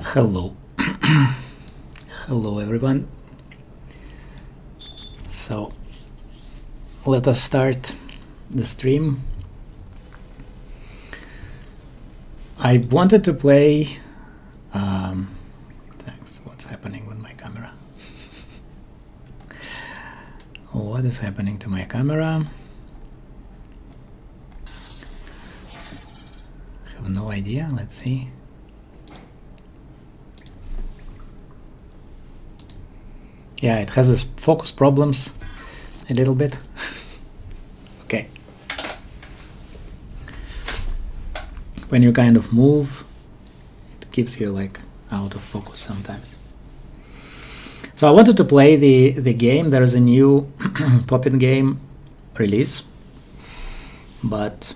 Hello. Hello everyone. So let us start the stream. I wanted to play thanks. What's happening with my camera? What is happening to my camera? I have no idea. Let's see. Yeah, it has this focus problems a little bit. Okay. When you kind of move, it gives you like out of focus sometimes. So I wanted to play the game. There is a new Puppet game release, but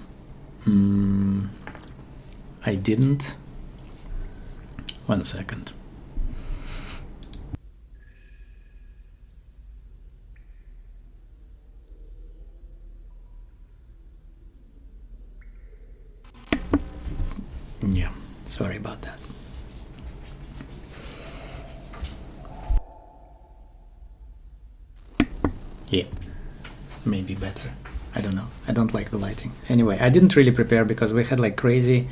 I didn't. 1 second. Yeah, sorry about that. Yeah, maybe better. I don't know. I don't like the lighting. Anyway, I didn't really prepare because we had like crazy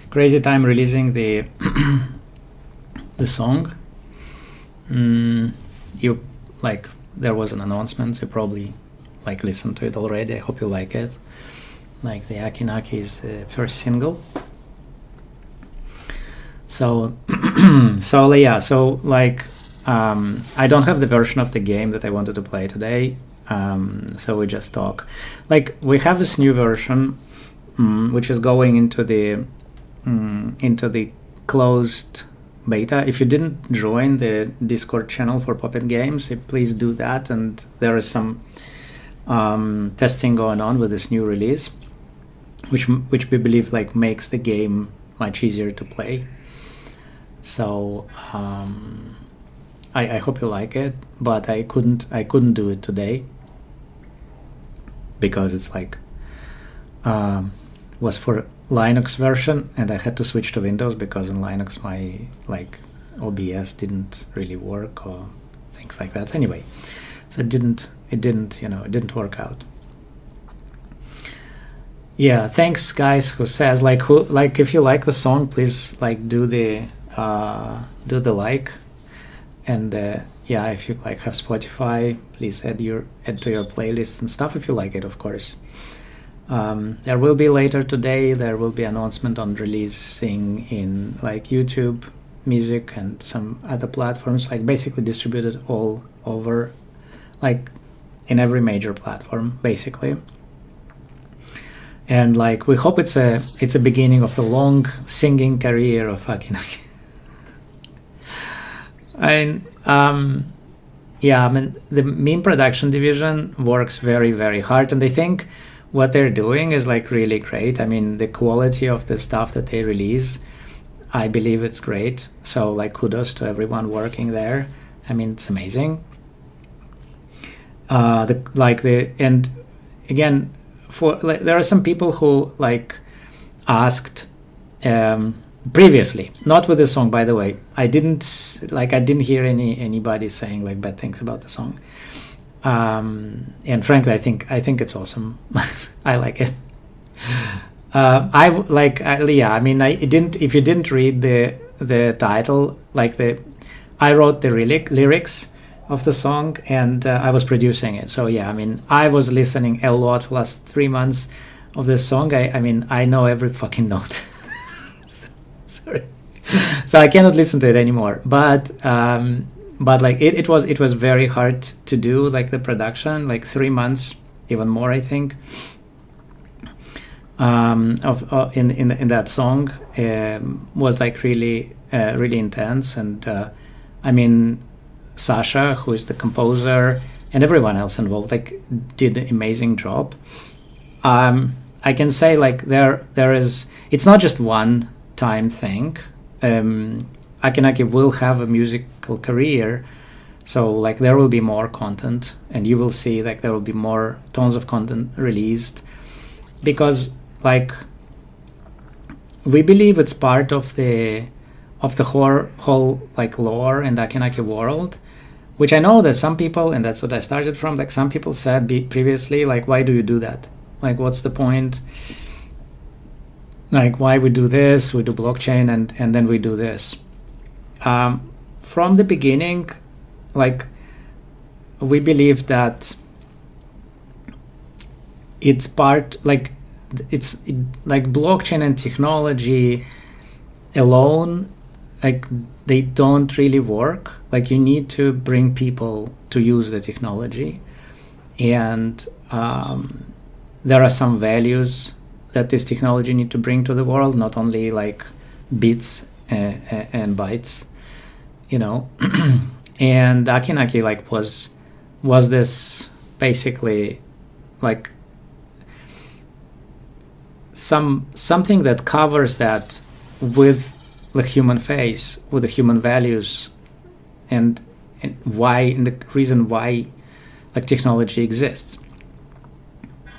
time releasing the the song. You like there was an announcement. You probably like listened to it already. I hope you like it. Like the Acki Nacki's first single. So, so like I don't have the version of the game that I wanted to play today, so we just talk. Like we have this new version, which is going into the closed beta. If you didn't join the Discord channel for Puppet Games, please do that. And there is some testing going on with this new release, which we believe like makes the game much easier to play. So I hope you like it, but I couldn't do it today because it's like was for Linux version, and I had to switch to Windows because in Linux my like OBS didn't really work or things like that. Anyway, so it didn't work out. Yeah, thanks guys who says like if you like the song, please like do the like, and yeah, if you like have Spotify, please add to your playlists and stuff if you like it, of course. There will be later today, there will be announcement on releasing in like YouTube Music and some other platforms, like basically distributed all over, like in every major platform basically. And like we hope it's a beginning of the long singing career of Acki Nacki. Yeah, I mean the meme production division works very, very hard, and I think what they're doing is like really great. I mean the quality of the stuff that they release, I believe it's great. So like kudos to everyone working there. I mean it's amazing. And again, for like, there are some people who like asked previously, not with the song, by the way. I didn't hear anybody saying like bad things about the song. And frankly, I think it's awesome. I like it. I mean, if you didn't read the title, like I wrote the lyrics of the song, and I was producing it. So yeah, I mean, I was listening a lot for the last 3 months of this song. I mean, I know every fucking note. Sorry. So I cannot listen to it anymore. But like it was very hard to do, like the production, like 3 months, even more, I think. In that song was like really intense, and I mean Sasha, who is the composer, and everyone else involved like did an amazing job. I can say like there is, it's not just one time thing. Acki Nacki will have a musical career, so like there will be more content, and you will see like there will be more tons of content released, because like we believe it's part of the of the whole like lore in the Acki Nacki world, which I know that some people, and that's what I started from, like some people said previously, like, why do you do that? Like, what's the point? Like, why we do this? We do blockchain and then we do this. From the beginning, like, we believe that it's part, like, like blockchain and technology alone, like, they don't really work. Like, you need to bring people to use the technology, and there are some values that this technology need to bring to the world, not only like bits and bytes, you know. And Acki Nacki like was this basically like something that covers that with the human face, with the human values, and why, and the reason why like technology exists.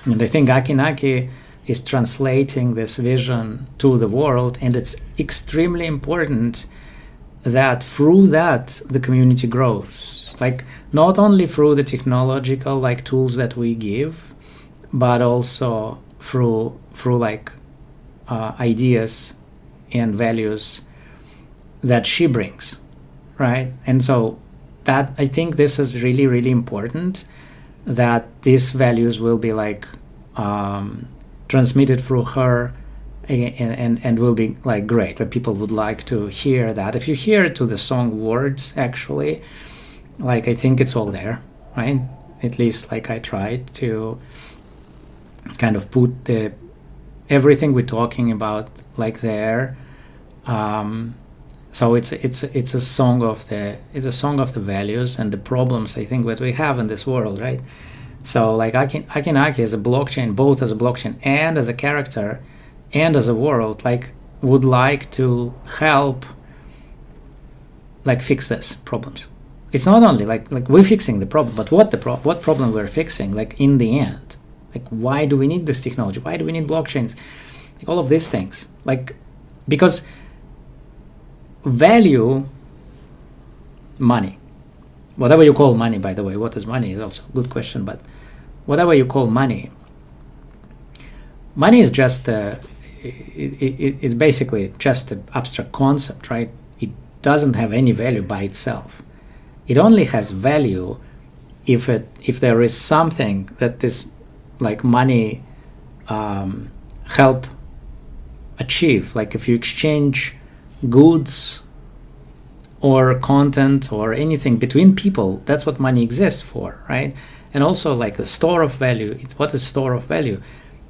And I think Acki Nacki is translating this vision to the world, and it's extremely important that through that the community grows, like not only through the technological like tools that we give, but also through like ideas and values that she brings, right? And so that, I think this is really, really important, that these values will be like transmitted through her, and will be like great, that people would like to hear that. If you hear to the song words, actually, like, I think it's all there, right? At least like I tried to kind of put everything we're talking about like there. So it's a song of the values and the problems, I think, that we have in this world, right? So like Acki Nacki as a blockchain, both as a blockchain and as a character and as a world, like would like to help like fix these problems. It's not only like we're fixing the problem, but what problem we're fixing, like in the end. Like, why do we need this technology? Why do we need blockchains? Like, all of these things. Like, because value, money, whatever you call money, by the way, what is money is also a good question, but whatever you call money is just it's basically just an abstract concept, right? It doesn't have any value by itself. It only has value if there is something that this like money help achieve. Like, if you exchange goods or content or anything between people, that's what money exists for, right? And also like the store of value, it's what is store of value?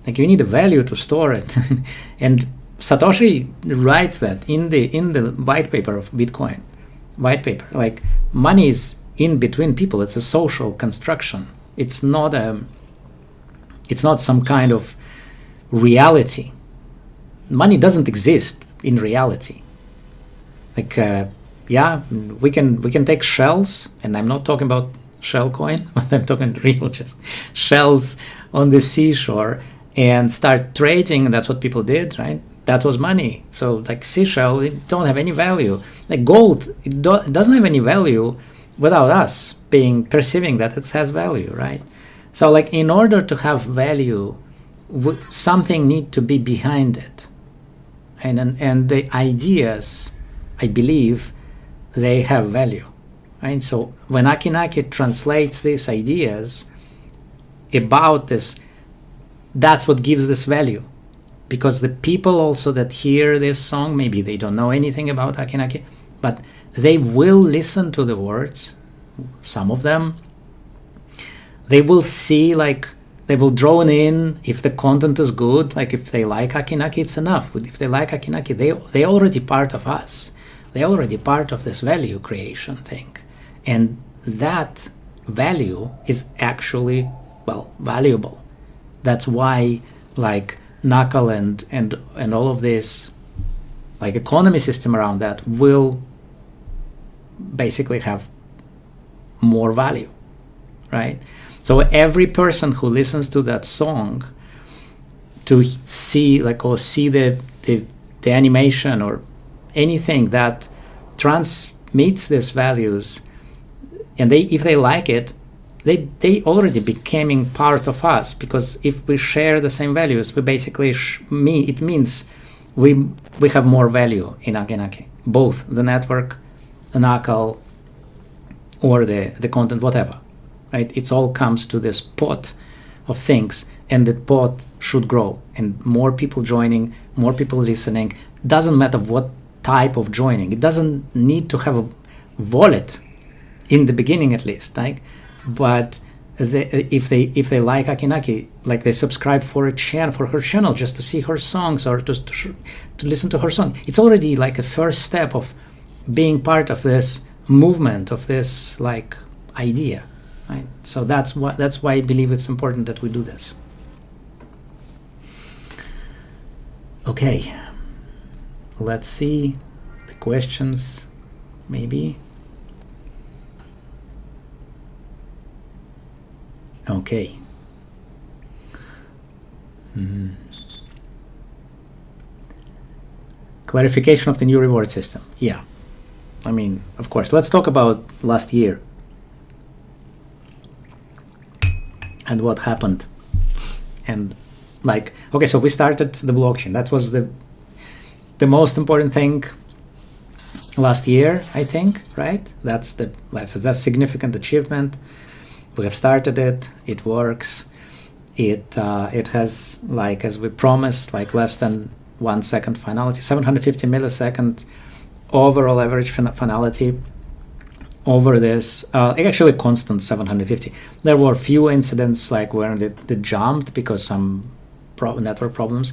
Like, you need a value to store it. And Satoshi writes that in the white paper of Bitcoin, like, money is in between people. It's a social construction. It's not some kind of reality. Money doesn't exist in reality. Like, yeah, we can take shells, and I'm not talking about shell coin, but I'm talking real just shells on the seashore, and start trading. And that's what people did, right? That was money. So like seashell, it don't have any value. Like gold, it doesn't have any value without us perceiving that it has value, right? So like, in order to have value, something need to be behind it, and the ideas, I believe, they have value, right? So when Acki Nacki translates these ideas about this, that's what gives this value, because the people also that hear this song, maybe they don't know anything about Acki Nacki, but they will listen to the words. Some of them, they will see, like, they will drawn in if the content is good. Like, if they like Acki Nacki, it's enough. If they like Acki Nacki, they already part of us. They already part of this value creation thing. And that value is actually, well, valuable. That's why, like, Knuckle and all of this, like, economy system around that will basically have more value, right? So every person who listens to that song to see, like, or see the animation or anything that transmits these values, and if they like it, they already becoming part of us, because if we share the same values, we basically it means we have more value in Acki Nacki, both the network, the Knuckle, or the content, whatever, right? It all comes to this pot of things, and the pot should grow, and more people joining, more people listening. Doesn't matter what type of joining. It doesn't need to have a wallet in the beginning, at least, like. But if they like Acki Nacki, like they subscribe for her channel just to see her songs, or to listen to her song, it's already like a first step of being part of this movement, of this like idea, right? So that's why I believe it's important that we do this. Okay, let's see the questions, maybe. Okay. Clarification of the new reward system. Yeah, I mean, of course, let's talk about last year and what happened. And like, okay, so we started the blockchain. That was the most important thing last year, I think, right? That's a significant achievement. We have started it. It works. It has, like, as we promised, like less than 1 second finality, 750 millisecond overall average finality over this. Actually, constant 750. There were few incidents like where it jumped because some network problems,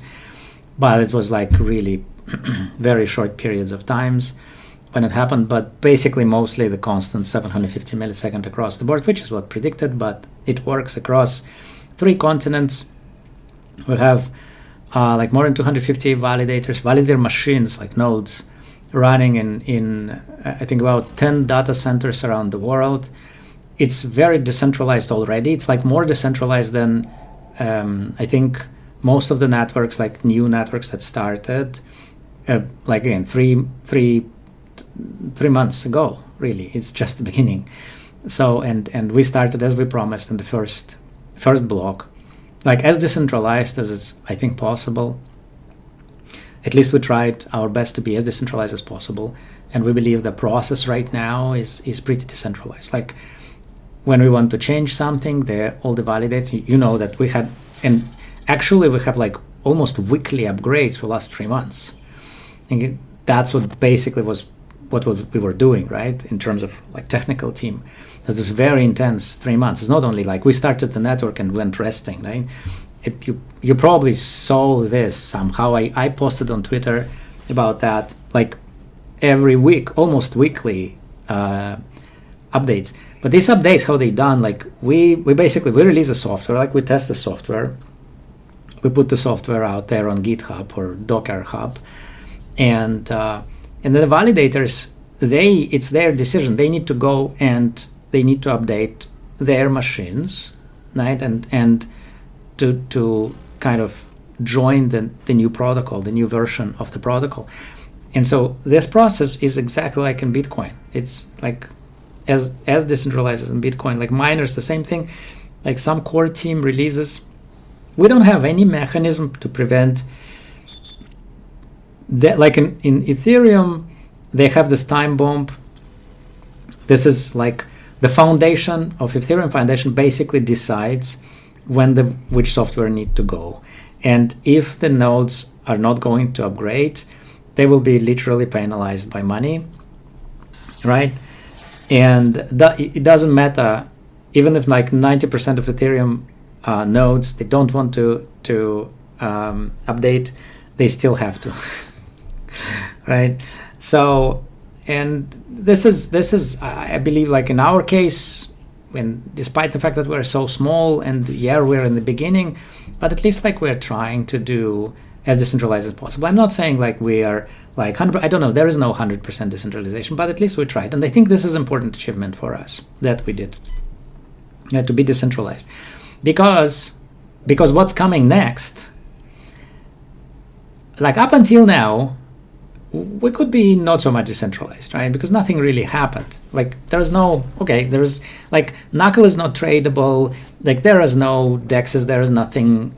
but it was like really very short periods of times when it happened. But basically mostly the constant 750 millisecond across the board, which is what predicted, but it works across 3 continents. We have like more than 250 validator machines, like nodes, running in I think about 10 data centers around the world. It's very decentralized already. It's like more decentralized than I think most of the networks, like new networks that started like again 3 months ago. Really, it's just the beginning. So and we started, as we promised, in the first block, like as decentralized as is, I think, possible. At least we tried our best to be as decentralized as possible, and we believe the process right now is pretty decentralized. Like when we want to change something, all the validates, you know that we had, and actually we have like almost weekly upgrades for the last 3 months. And that's what basically was what we were doing, right, in terms of like technical team. That was very intense 3 months. It's not only like we started the network and went resting, right? You probably saw this somehow. I posted on Twitter about that, like every week, almost weekly updates. But these updates, how they done, like we release the software, like we test the software. We put the software out there on GitHub or Docker Hub, and then the validators, it's their decision. They need to go and they need to update their machines, right? And to kind of join the new protocol, the new version of the protocol. And so this process is exactly like in Bitcoin. It's like as decentralized as in Bitcoin. Like miners, the same thing. Like some core team releases, we don't have any mechanism to prevent that. Like in Ethereum, they have this time bomb. This is like the foundation of Ethereum Foundation basically decides which software need to go. And if the nodes are not going to upgrade, they will be literally penalized by money, right? And it doesn't matter, even if like 90% of Ethereum nodes, they don't want to update, they still have to, right? So, and this is I believe, like in our case, when despite the fact that we're so small and we're in the beginning, but at least like we're trying to do as decentralized as possible. I'm not saying like we are like 100%, I don't know, there is no 100% decentralization, but at least we tried. And I think this is an important achievement for us that we did, to be decentralized. Because what's coming next, like up until now, we could be not so much decentralized, right? Because nothing really happened. Like there's no, okay, there's like Knuckle is not tradable. Like there is no DEXs, there is nothing,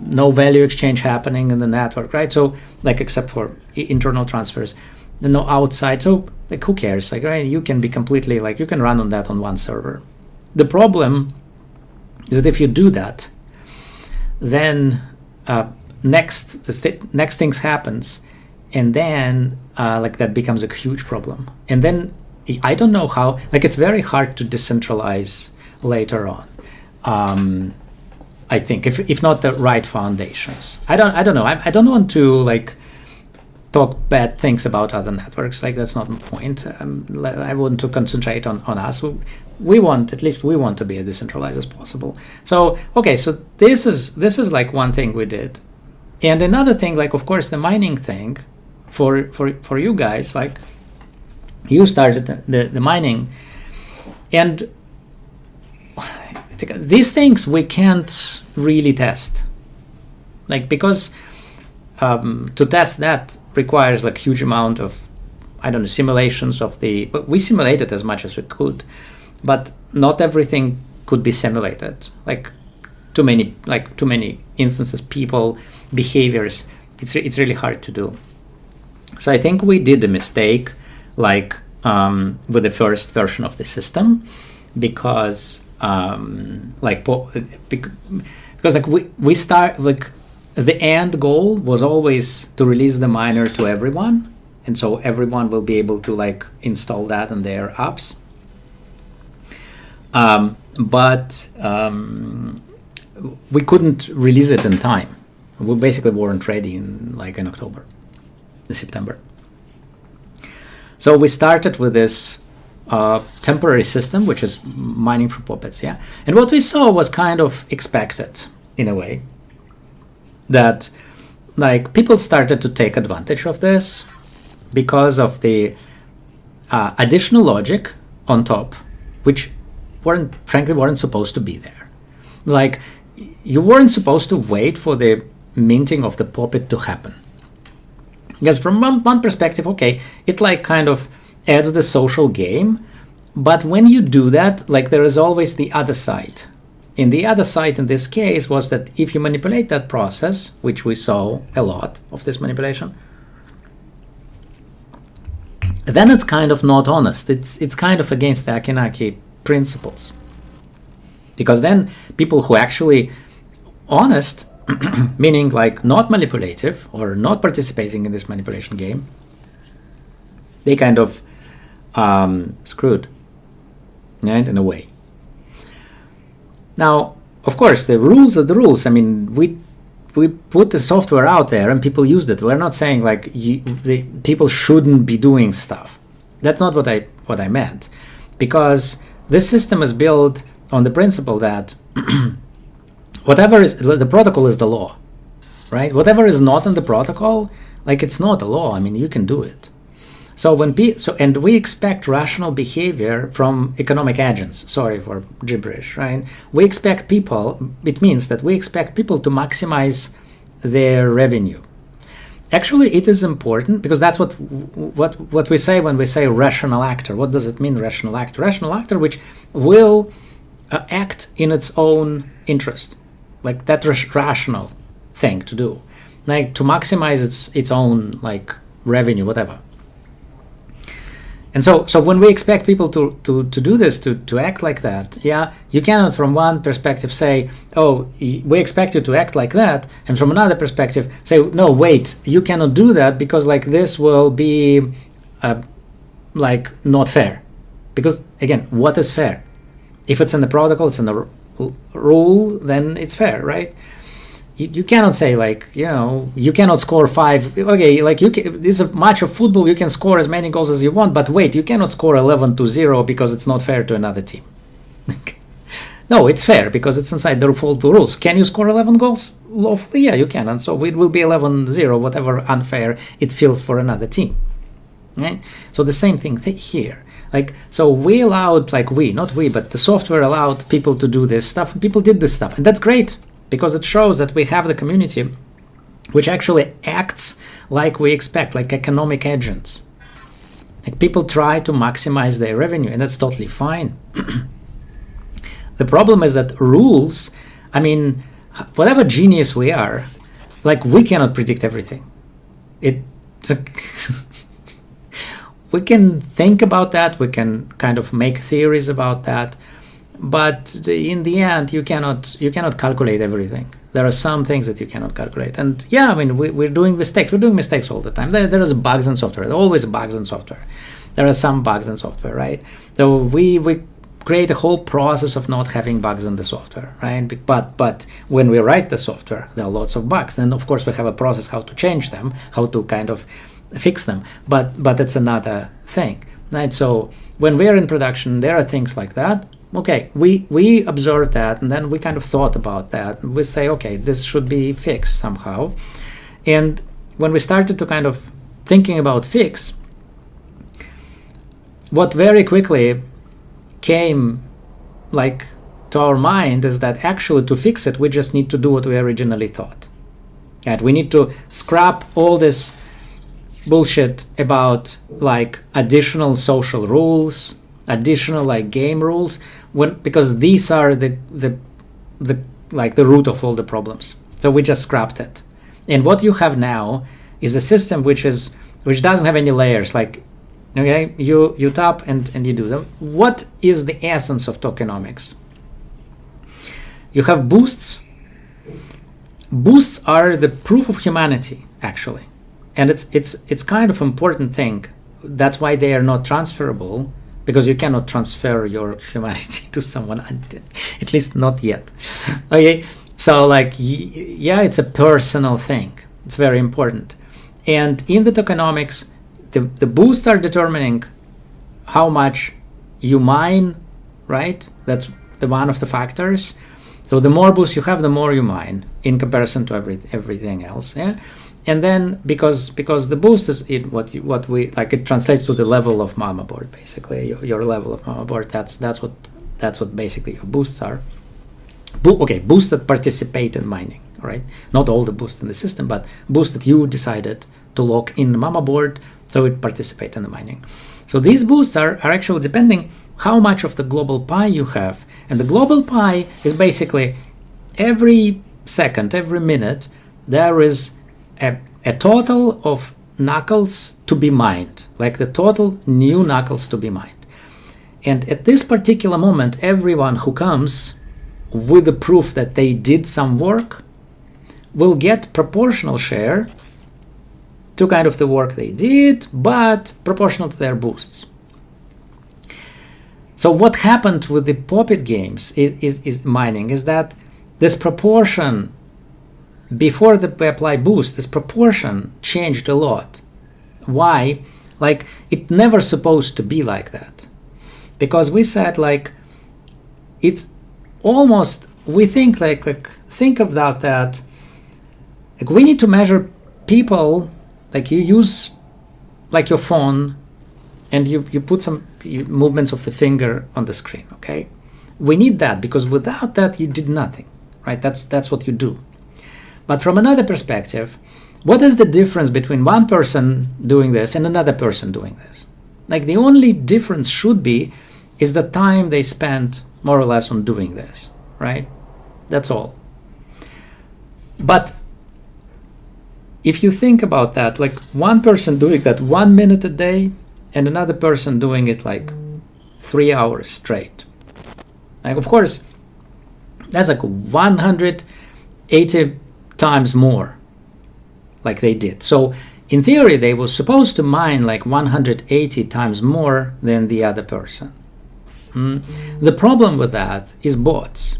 no value exchange happening in the network, right? So like except for internal transfers, no outside. So like who cares? Like, right, you can be completely like, you can run on that on one server. The problem is that if you do that, then next things happens, and then like that becomes a huge problem. And then I don't know how, like it's very hard to decentralize later on. I think if not the right foundations. I don't know. I don't want to like talk bad things about other networks. Like that's not the point. I want to concentrate on us. We want, at least we want to be as decentralized as possible. So okay, so this is like one thing we did. And another thing, like of course the mining thing for you guys, like you started the mining, and these things we can't really test, like because to test that requires like huge amount of, I don't know, simulations of but we simulated as much as we could, but not everything could be simulated. Like too many instances, people, behaviors, it's really hard to do. So I think we did a mistake, like with the first version of the system, because because like we start, like the end goal was always to release the miner to everyone, and so everyone will be able to like install that in their apps. But we couldn't release it in time. We basically weren't ready in October, September. So we started with this temporary system, which is mining for puppets, yeah. And what we saw was kind of expected in a way, that like people started to take advantage of this because of the additional logic on top, which frankly weren't supposed to be there. Like you weren't supposed to wait for the minting of the puppet to happen. Because from one perspective, okay, it like kind of adds the social game, but when you do that, like there is always the other side. And the other side in this case was that if you manipulate that process, which we saw a lot of this manipulation, then it's kind of not honest. It's kind of against the Acki Nacki principles. Because then people who actually honest, meaning like not manipulative or not participating in this manipulation game, they kind of screwed, right, in a way. Now, of course, the rules are the rules. I mean, we put the software out there and people used it. We're not saying like the people shouldn't be doing stuff. That's not what I meant, because this system is built on the principle that whatever is the protocol is the law, right? Whatever is not in the protocol, like it's not a law. I mean, you can do it. So and we expect rational behavior from economic agents. Sorry for gibberish, right? We expect people. It means that we expect people to maximize their revenue. Actually, it is important because that's what we say when we say rational actor. What does it mean, rational actor? Rational actor, which will act in its own interest, like that rational thing to do, like to maximize its own like revenue, whatever. And so when we expect people to do this, to act like that, yeah, you cannot from one perspective say, oh, we expect you to act like that, and from another perspective say, no, wait, you cannot do that because like this will be like not fair. Because again, what is fair? If it's in the protocol, it's in the rule, then it's fair, right? You cannot say like, you cannot score 5. Okay, like this is a match of football. You can score as many goals as you want, but wait, you cannot score 11-0 because it's not fair to another team. No, it's fair because it's inside the football rules. Can you score 11 goals lawfully? Yeah, you can, and so it will be 11-0, whatever unfair it feels for another team. Right? So the same thing here. Like, so we allowed, like not we, but the software allowed people to do this stuff. People did this stuff, and that's great. Because it shows that we have the community which actually acts like we expect, like economic agents. Like people try to maximize their revenue, and that's totally fine. The problem is that rules, I mean, whatever genius we are, like we cannot predict everything. We can think about that, we can kind of make theories about that, but in the end, you cannot calculate everything. There are some things that you cannot calculate. And yeah, I mean, we're doing mistakes. We're doing mistakes all the time. There is bugs in software. There are always bugs in software. There are some bugs in software, right? So we create a whole process of not having bugs in the software, right? But when we write the software, there are lots of bugs. Then, of course, we have a process how to change them, how to kind of fix them. But that's another thing, right? So when we're in production, there are things like that. Okay, we observed that, and then we kind of thought about that. We say, okay, this should be fixed somehow. And when we started to kind of thinking about fix, what very quickly came like to our mind is that actually to fix it, we just need to do what we originally thought. Right? We need to scrap all this bullshit about like additional social rules, additional like game rules, because these are the like the root of all the problems. So we just scrapped it. And what you have now is a system which doesn't have any layers. Like, okay, you tap and you do them. What is the essence of tokenomics? You have boosts. Boosts are the proof of humanity, actually, and it's kind of important thing. That's why they are not transferable, because you cannot transfer your humanity to someone, at least not yet. Okay, so like, yeah, it's a personal thing. It's very important. And in the tokenomics, the boosts are determining how much you mine, right? That's the one of the factors. So the more boosts you have, the more you mine in comparison to everything else. Yeah. And then because the boost is what we like, it translates to the level of mama board, basically your level of mama board. That's what basically your boosts are. Boosts that participate in mining, right? Not all the boosts in the system, but boosts that you decided to lock in the mama board, so it participate in the mining. So these boosts are actually depending how much of the global pie you have, and the global pie is basically every second, every minute, there is a total of knuckles to be mined, like the total new knuckles to be mined. And at this particular moment, everyone who comes with the proof that they did some work will get proportional share to kind of the work they did, but proportional to their boosts. So what happened with the Puppet games is mining is that this proportion, before we apply boost, this proportion changed a lot. Why? Like, it never supposed to be like that. Because we said, like, it's almost, we think think about that, like, we need to measure people, like you use like your phone and you put some movements of the finger on the screen, okay? We need that, because without that you did nothing, right? That's what you do. But from another perspective, what is the difference between one person doing this and another person doing this? Like, the only difference should be is the time they spend more or less on doing this, right? That's all. But if you think about that, like one person doing that 1 minute a day and another person doing it like 3 hours straight, like, of course, that's like 180 times more like they did. So in theory, they were supposed to mine like 180 times more than the other person. The problem with that is bots.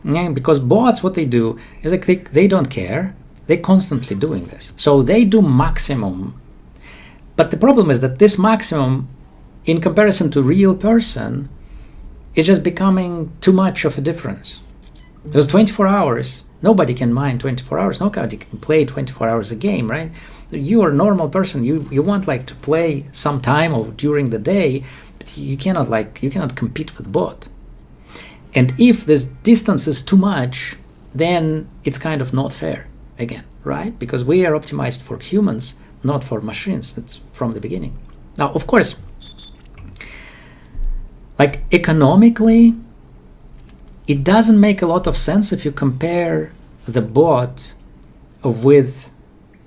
Yeah, because bots, what they do is like they don't care. They're constantly doing this. So they do maximum. But the problem is that this maximum, in comparison to real person, is just becoming too much of a difference. Because 24 hours, nobody can mine 24 hours. Nobody can play 24 hours a game, right? You are a normal person. You want like to play some time or during the day, but you cannot compete with bot. And if this distance is too much, then it's kind of not fair again. right? Because we are optimized for humans, not for machines. It's from the beginning. Now, of course, like economically, it doesn't make a lot of sense if you compare the bot with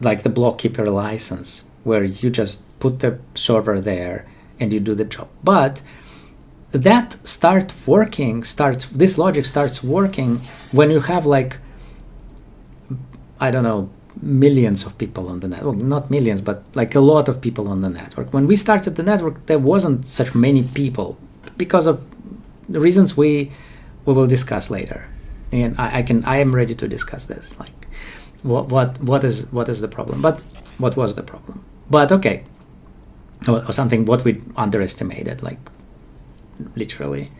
like the blockkeeper license, where you just put the server there and you do the job. But that this logic starts working when you have like, I don't know, millions of people on the network. Not millions, but like a lot of people on the network. When we started the network, there wasn't such many people because of the reasons we will discuss later. And I am ready to discuss this. Like what is the problem? But what was the problem? But okay. Or something what we underestimated, like literally.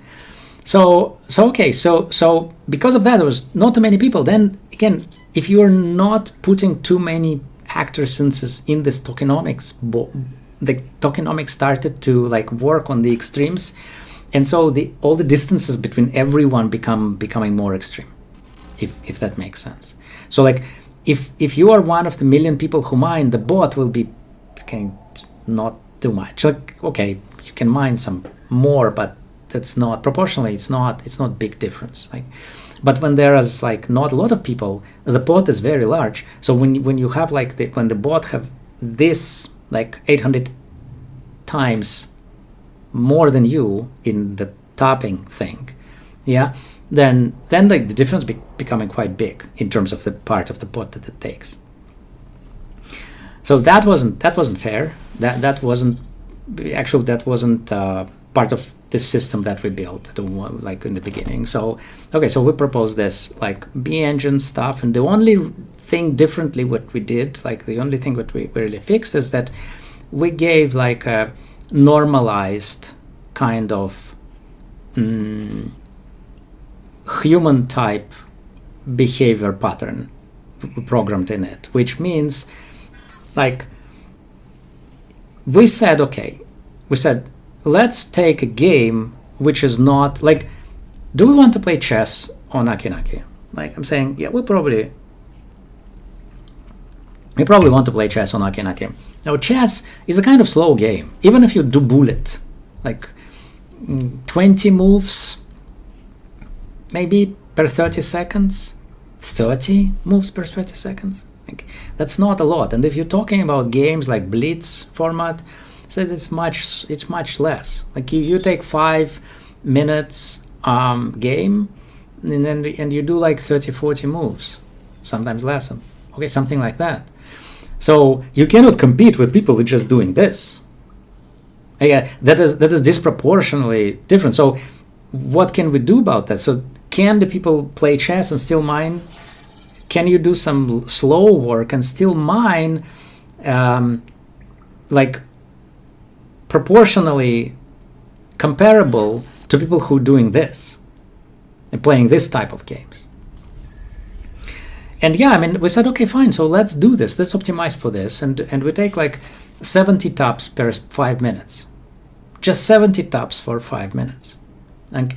So because of that, there was not too many people. Then again, if you're not putting too many actor instances in this tokenomics, the tokenomics started to like work on the extremes, and so all the distances between everyone becoming more extreme, if that makes sense. So like if you are one of the million people who mine, the bot will be not too much. Like, okay, you can mine some more, but that's not proportionally. It's not big difference. Like, but when there is like not a lot of people, the bot is very large. So when you have like when the bot have this like 800 times more than you in the topping thing, yeah, then like the difference becoming quite big in terms of the part of the bot that it takes. So that wasn't fair. That wasn't part of the system that we built like in the beginning. So okay, so we proposed this like B engine stuff, and the only thing differently what we did, like the only thing that we really fixed is that we gave like a normalized kind of human type behavior pattern programmed in it, which means like we said let's take a game which is not like, do we want to play chess on Acki Nacki? Like I'm saying, yeah, we probably want to play chess on Acki Nacki. Now chess is a kind of slow game, even if you do bullet, like 20 moves maybe per 30 seconds, 30 moves per 30 seconds. Like, that's not a lot. And if you're talking about games like Blitz format, so it's much less. Like you take 5 minutes game, and you do like 30-40 moves, sometimes less. Okay, something like that. So you cannot compete with people who are just doing this. Yeah, that is disproportionately different. So what can we do about that? So can the people play chess and still mine? Can you do some slow work and still mine, like proportionally comparable to people who are doing this and playing this type of games? And yeah, I mean, we said, okay, fine, so let's do this. Let's optimize for this. And we take like 70 taps per 5 minutes. Just 70 taps for 5 minutes. And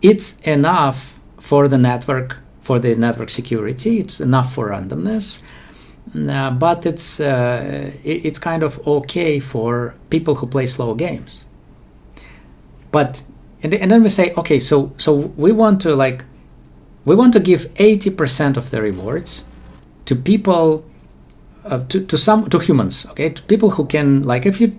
it's enough for the network security. It's enough for randomness. But it's kind of okay for people who play slow games. But and then we say, okay, so we want to give 80% of the rewards to people, to humans, okay, to people who can, like, if you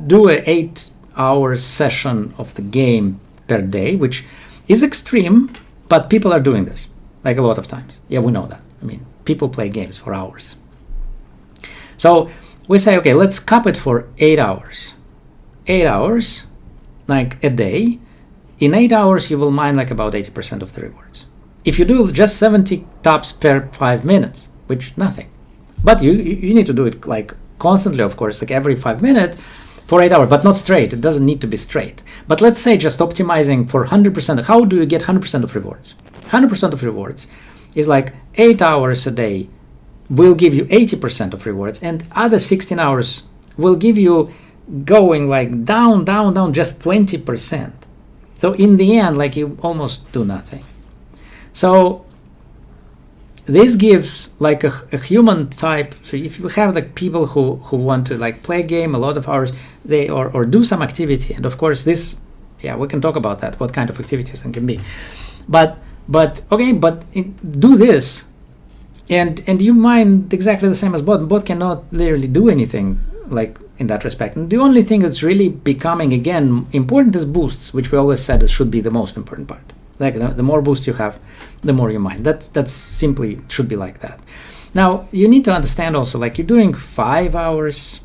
do a 8-hour session of the game per day, which is extreme, but people are doing this like a lot of times. Yeah, we know that. I mean, people play games for hours. So we say, okay, let's cap it for 8 hours. 8 hours, like a day. In 8 hours, you will mine like about 80% of the rewards. If you do just 70 taps per 5 minutes, which nothing. But you need to do it like constantly, of course, like every 5 minutes for 8 hours, but not straight. It doesn't need to be straight. But let's say just optimizing for 100%. How do you get 100% of rewards? 100% of rewards is like 8 hours a day will give you 80% of rewards, and other 16 hours will give you going like down, just 20%. So in the end, like you almost do nothing. So this gives like a human type. So if you have like people who want to like play a game a lot of hours, they or do some activity, and of course this, yeah, we can talk about that, what kind of activities it can be, but do this, and you mind exactly the same as bot. Bot cannot literally do anything like in that respect. And the only thing that's really becoming again important is boosts, which we always said it should be the most important part. Like the more boosts you have, the more you mine. That's simply should be like that. Now you need to understand also, like you're doing 5 hours.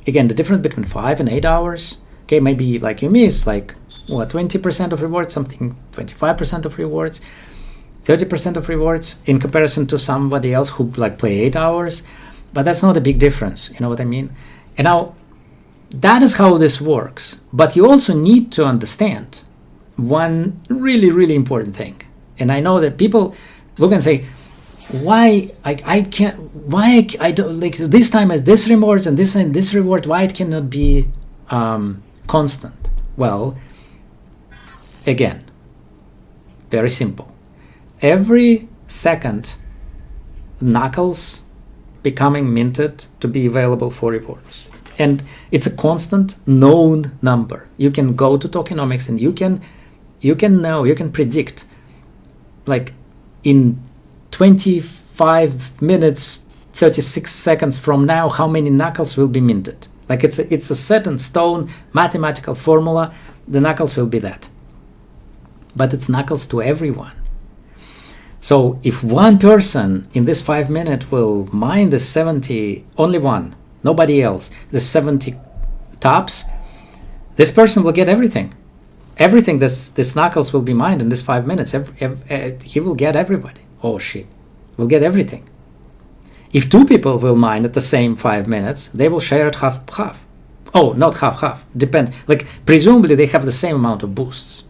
Again, the difference between 5 and 8 hours. Okay, maybe like you miss like what 20% of rewards, something 25% of rewards, 30% of rewards in comparison to somebody else who like play 8 hours. But that's not a big difference. You know what I mean? And now that is how this works. But you also need to understand one really, really important thing. And I know that people look and say, why I can't, why I don't, like this time as this rewards and this reward, why it cannot be constant? Well, again, very simple. Every second, Knuckles becoming minted to be available for rewards. And it's a constant known number. You can go to tokenomics and you can know, you can predict like in 25 minutes 36 seconds from now how many Knuckles will be minted. Like it's a set in stone mathematical formula. The Knuckles will be that, but it's Knuckles to everyone. So if one person in this 5 minutes will mine the 70, only one, nobody else, the 70 tops, this person will get everything. Everything this Knuckles will be mined in this 5 minutes. He will get everybody. Oh shit, will get everything. If 2 people will mine at the same 5 minutes, they will share it half. Oh, not half. Depends. Like presumably they have the same amount of boosts.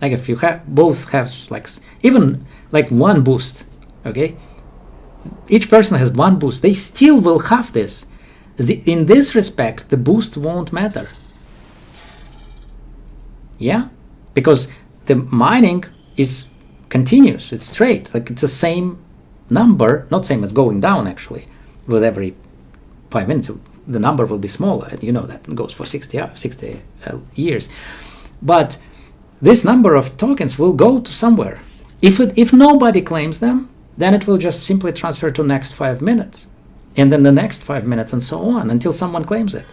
Like if you both have like even like one boost, okay? Each person has one boost. They still will have this. In this respect, the boost won't matter. Yeah, because the mining is continuous. It's straight. Like it's the same number, not same as going down actually. With every 5 minutes, the number will be smaller. You know that it goes for 60 years. But this number of tokens will go to somewhere. If nobody claims them, then it will just simply transfer to next 5 minutes, and then the next 5 minutes, and so on until someone claims it.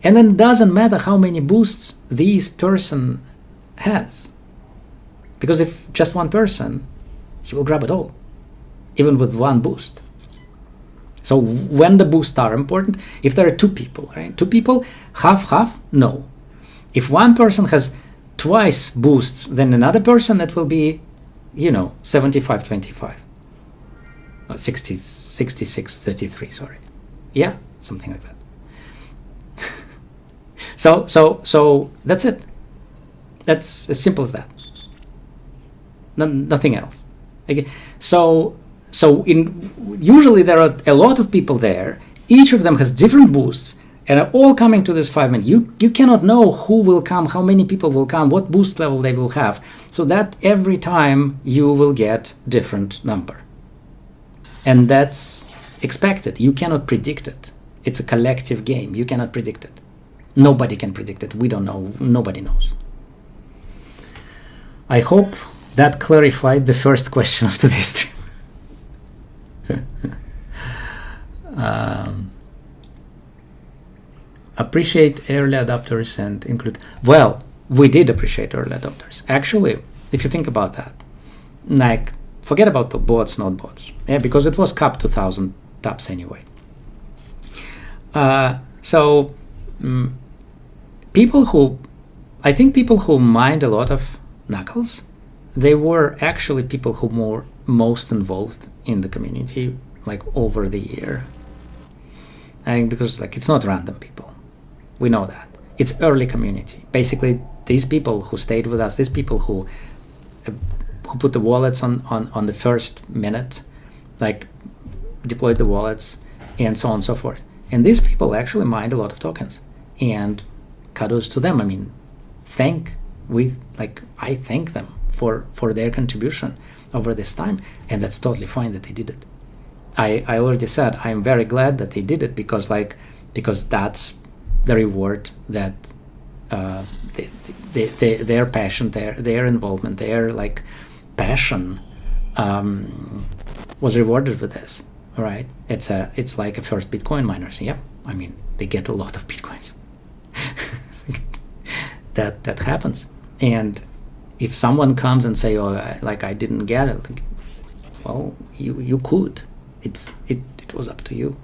And then it doesn't matter how many boosts this person has, because if just one person, he will grab it all, even with one boost. So when the boosts are important, if there are 2 people, right? 2 people, half, no. If one person has twice boosts than another person, it will be, 75-25. 66-33, sorry. Yeah, something like that. So that's it. That's as simple as that. Nothing else. Okay. So usually there are a lot of people there. Each of them has different boosts, and are all coming to this 5 minutes. You cannot know who will come, how many people will come, what boost level they will have. So that every time you will get different number. And that's expected. You cannot predict it. It's a collective game. You cannot predict it. Nobody can predict it. We don't know. Nobody knows. I hope that clarified the first question of today's stream. Appreciate early adopters and include. Well, we did appreciate early adopters. Actually, if you think about that, like, forget about the bots, not bots. Yeah, because it was capped to 1,000 taps anyway. People who mined a lot of Knuckles, they were actually people who were most involved in the community, like over the year. Because like it's not random people. We know that. It's early community. Basically, these people who stayed with us, these people who put the wallets on the first minute, like deployed the wallets and so on and so forth. And these people actually mined a lot of tokens. And kudos to them. I mean, I thank them for their contribution. over this time, and that's totally fine that they did it. I already said I'm very glad that they did it because that's the reward that their passion, their involvement, their like passion was rewarded with this. All right, it's like a first Bitcoin miners. Yeah, I mean they get a lot of Bitcoins. that happens, and if someone comes and say, "Oh, I didn't get it," like, well, you could. It was up to you.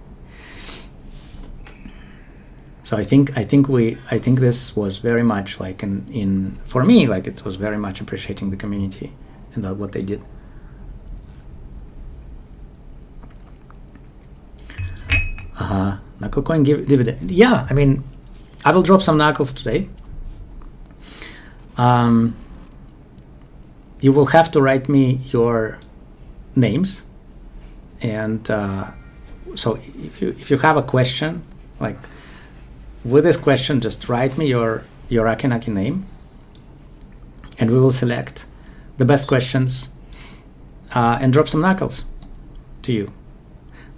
So I think this was very much like in for me, like it was very much appreciating the community and what they did. Knuckle coin give dividend. Yeah, I mean, I will drop some knuckles today. You will have to write me your names, and so if you have a question, like with this question, just write me your Acki Nacki name, and we will select the best questions and drop some knuckles to you.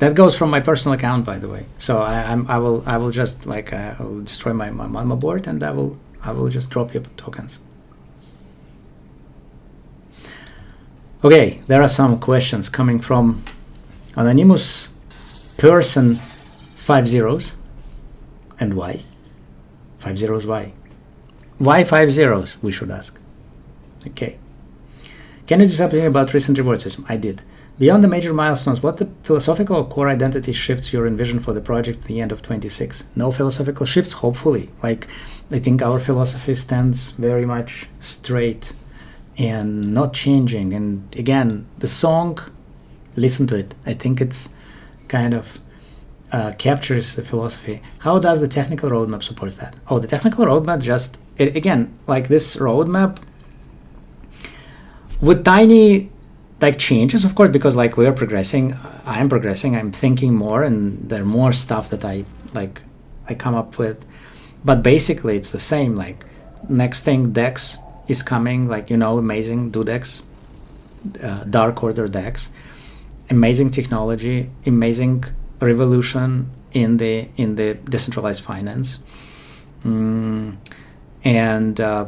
That goes from my personal account, by the way. So I will just like I will destroy my mama board, and I will just drop you tokens. Okay, there are some questions coming from anonymous person 5 zeros. And why? 5 zeros, why? Why 5 zeros, we should ask. Okay. Can you do something about recent reward system? I did. Beyond the major milestones, what the philosophical core identity shifts you envision for the project at the end of 26? No philosophical shifts, hopefully. Like, I think our philosophy stands very much straight and not changing. And again, the song, listen to it. I think it's kind of captures the philosophy. How does the technical roadmap support that? Oh, the technical roadmap just, again, like this roadmap with tiny like changes, of course, because like we are progressing, I'm progressing, I'm thinking more, and there are more stuff that I come up with. But basically it's the same. Like next thing, DEX is coming, like, you know, amazing DoDEX, dark order DEX, amazing technology, amazing revolution in the decentralized finance, and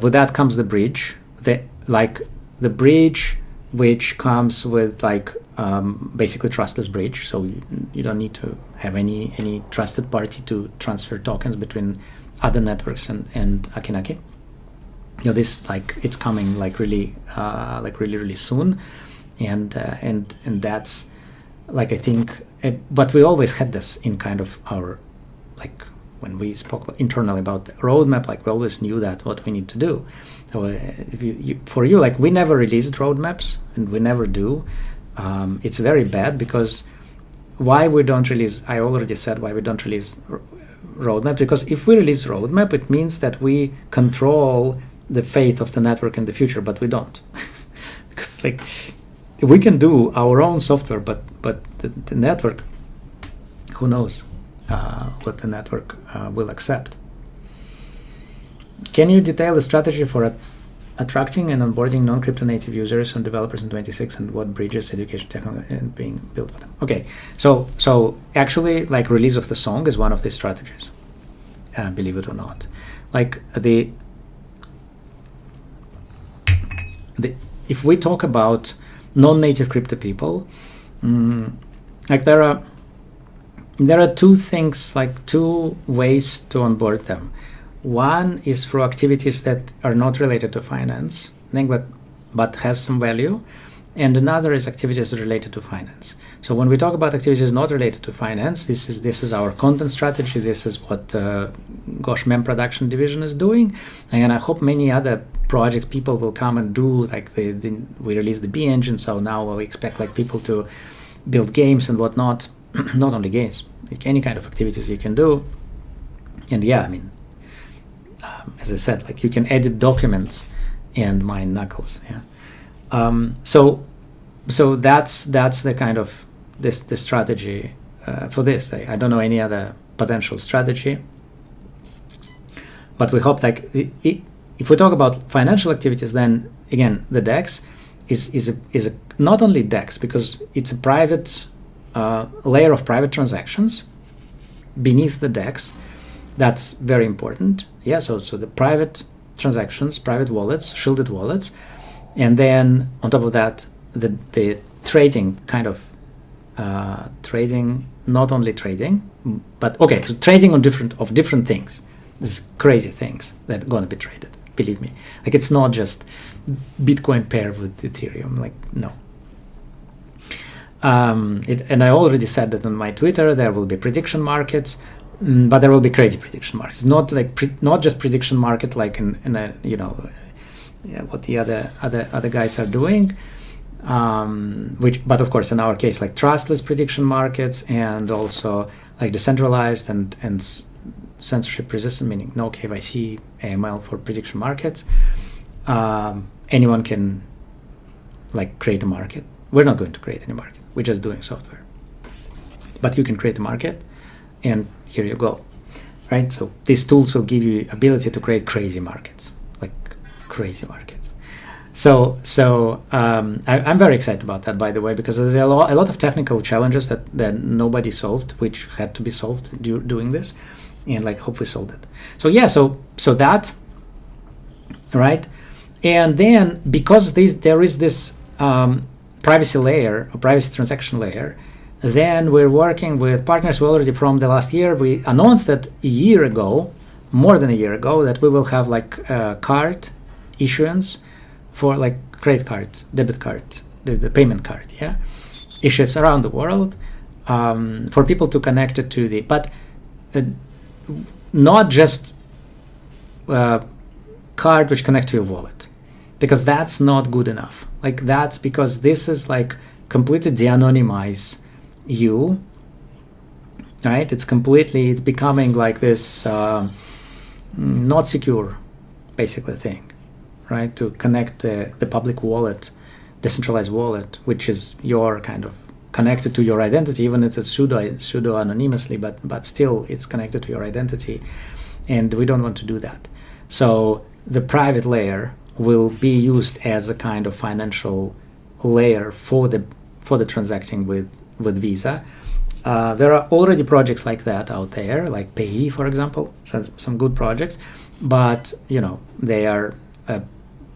with that comes the bridge, the bridge which comes with like basically trustless bridge, so you don't need to have any trusted party to transfer tokens between other networks and Acki Nacki. You know, this like it's coming like really soon, and that's like I think. But we always had this in kind of our, like when we spoke internally about the roadmap, like we always knew that what we need to do. So if for you, like we never released roadmaps, and we never do. It's very bad because why we don't release, I already said why we don't release roadmap, because if we release roadmap, it means that we control the fate of the network in the future, but we don't. Because like we can do our own software, but the network, who knows what the network will accept. Can you detail the strategy for attracting and onboarding non-crypto native users and developers in 26, and what bridges, education, technology, and being built for them? Okay, so actually, like release of the song is one of the strategies, believe it or not. Like if we talk about non-native crypto people, like there are two things, like two ways to onboard them. One is through activities that are not related to finance, but has some value, and another is activities related to finance. So when we talk about activities not related to finance, this is our content strategy. This is what Gosh Mem Production Division is doing, and I hope many other projects people will come and do. Like we released the B engine, so now we expect like people to build games and whatnot. Not only games, like any kind of activities you can do. And yeah, I mean, as I said, like you can edit documents and mine knuckles. Yeah. So that's the kind of this strategy for this. I don't know any other potential strategy, but we hope like if we talk about financial activities, then again the DEX, is a not only DEX, because it's a private layer of private transactions beneath the DEX. That's very important. Yeah, so the private transactions, private wallets, shielded wallets, and then on top of that, the trading kind of trading, not only trading, but okay, so trading on different things. There's crazy things that are going to be traded. Believe me, like it's not just Bitcoin paired with Ethereum. Like no. And I already said that on my Twitter. There will be prediction markets, but there will be crazy prediction markets. Not like not just prediction market like in a, what the other guys are doing. But of course, in our case, like trustless prediction markets, and also like decentralized and censorship resistant, meaning no KYC, AML for prediction markets. Anyone can like create a market. We're not going to create any market. We're just doing software. But you can create a market, and here you go, right? So these tools will give you ability to create crazy markets, like crazy markets. So I'm very excited about that, by the way, because there's a lot of technical challenges that nobody solved, which had to be solved doing this, and like hope we solved it. So yeah, so that, right? And then because there is this privacy layer, a privacy transaction layer, then we're working with partners. We already from the last year, we announced that more than a year ago, that we will have like card issuance for like credit card, debit card, the payment card, yeah, issues around the world for people to connect it to but not just card which connect to your wallet, because that's not good enough. Like that's because this is like completely de-anonymize you, right? It's becoming like this not secure, basically thing, right? To connect the public wallet, decentralized wallet, which is your kind of connected to your identity, even if it's pseudo anonymously, but still it's connected to your identity, and we don't want to do that. So the private layer will be used as a kind of financial layer for the transacting with Visa. There are already projects like that out there, like Payee, for example, some good projects, but they are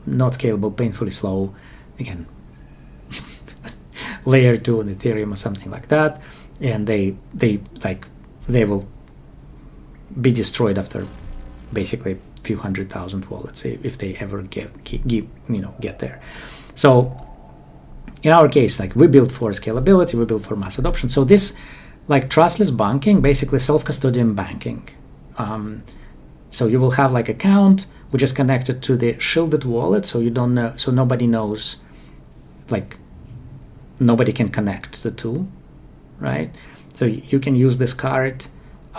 not scalable, painfully slow. Again, layer 2 on Ethereum or something like that, and they will be destroyed after basically a few 100,000 wallets if they ever get there. So in our case, like we built for scalability, we built for mass adoption. So this like trustless banking, basically self-custodian banking. So you will have like account which is connected to the shielded wallet, so you don't know, so nobody knows, like nobody can connect the two, right? So you can use this card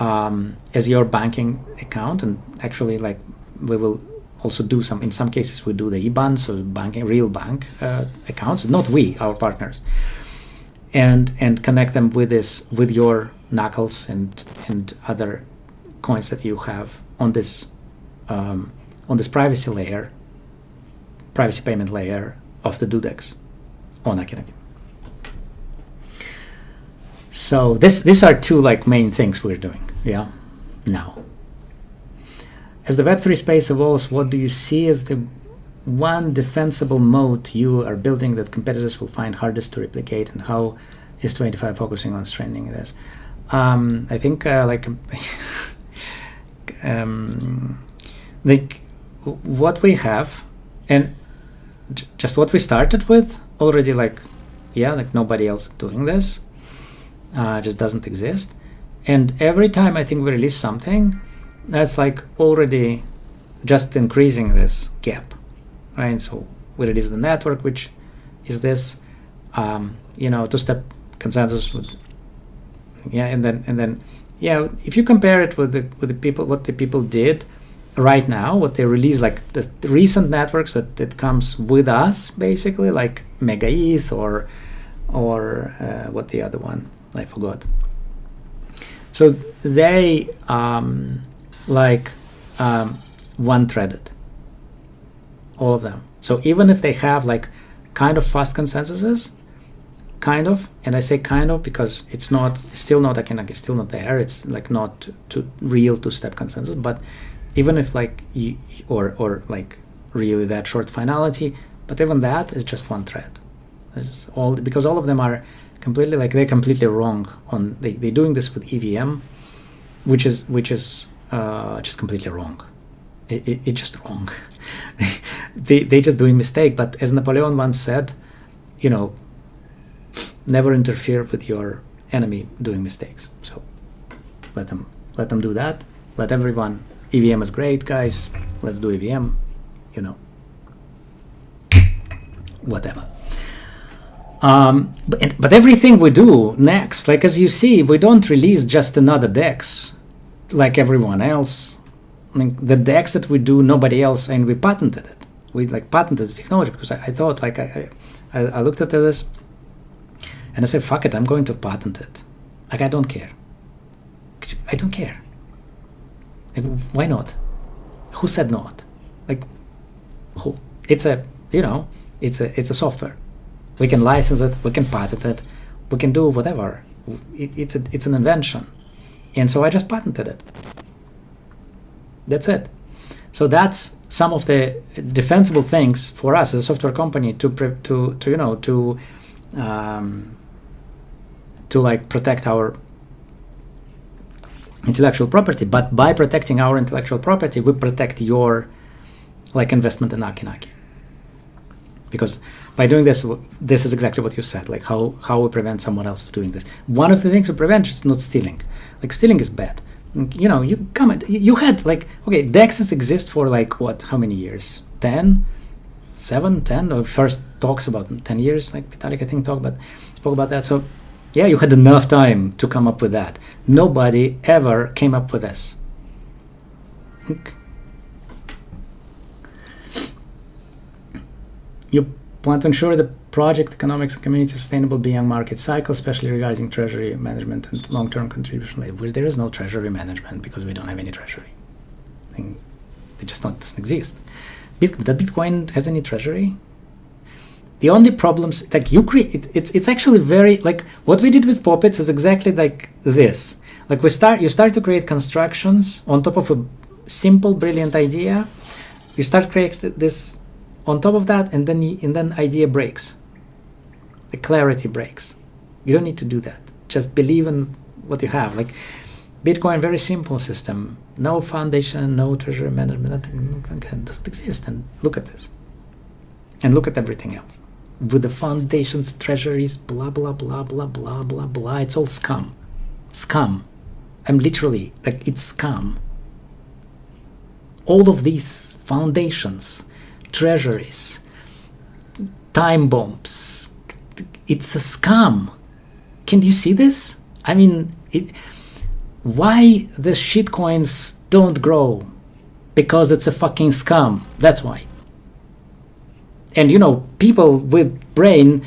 as your banking account, and actually like we will also do in some cases we do the IBAN, so real bank accounts, not we, our partners, and connect them with your knuckles and other coins that you have on this privacy payment layer of the DUDEX on Acki Nacki. So these are two like main things we're doing, yeah, now. As the Web3 space evolves, what do you see as the one defensible moat you are building that competitors will find hardest to replicate, and how is 25 focusing on strengthening this? I think like what we have, and just what we started with already, like nobody else doing this, just doesn't exist. And every time I think we release something, that's like already just increasing this gap, right? So we release the network, which is this two-step consensus with, and then if you compare it with the people, what the people did right now, what they release, like the recent networks that comes with us, basically like Mega ETH or what the other one, I forgot. So they one-threaded, all of them. So even if they have like kind of fast consensuses, kind of, and I say kind of because it's still not Acki Nacki, still not there. It's like not to real two-step consensus, but even if like or like really that short finality, but even that is just one thread. It's because all of them are completely like they're completely wrong on they're doing this with EVM, which is just completely wrong. It's just wrong. they just doing mistake. But as Napoleon once said, never interfere with your enemy doing mistakes. So let them do that. Let everyone. EVM is great, guys. Let's do EVM. Whatever. But everything we do next, like as you see, we don't release just another DEX like everyone else. I mean, the DEX that we do, nobody else, and we patented it. We like patented this technology because I thought like I looked at this and I said, fuck it, I'm going to patent it. Like I don't care. I don't care. Like, why not? Who said not? Like who? It's a it's a software. We can license it, we can patent it, we can do whatever. It's an invention. And so I just patented it. That's it. So that's some of the defensible things for us as a software company to like protect our intellectual property. But by protecting our intellectual property, we protect your like investment in Acki Nacki. Because by doing this is exactly what you said, like how we prevent someone else doing this. One of the things to prevent is not stealing. Like stealing is bad. You had like, okay, DEXs exist for like what, how many years? 10? 7, 10? Or first talks about 10 years, like Vitalik I think spoke about that. So yeah, you had enough time to come up with that. Nobody ever came up with this. You plan to ensure the project economics and community sustainable beyond market cycle, especially regarding treasury management and long-term contribution. There is no treasury management because we don't have any treasury. It just doesn't exist. Does Bitcoin has any treasury? The only problems like you create, it's actually very like what we did with Puppets is exactly like this. Like you start to create constructions on top of a simple, brilliant idea. You start creating this on top of that, and then idea breaks. The clarity breaks. You don't need to do that. Just believe in what you have. Like Bitcoin, very simple system. No foundation, no treasury management, nothing doesn't exist. And look at this. And look at everything else. With the foundations, treasuries, blah, blah, blah, blah, blah, blah, blah. It's all scum. Scum. I'm literally, like, it's scum. All of these foundations, treasuries, time bombs, it's a scam. Can you see this? I mean, why the shitcoins don't grow? Because it's a fucking scam. That's why. And people with brain,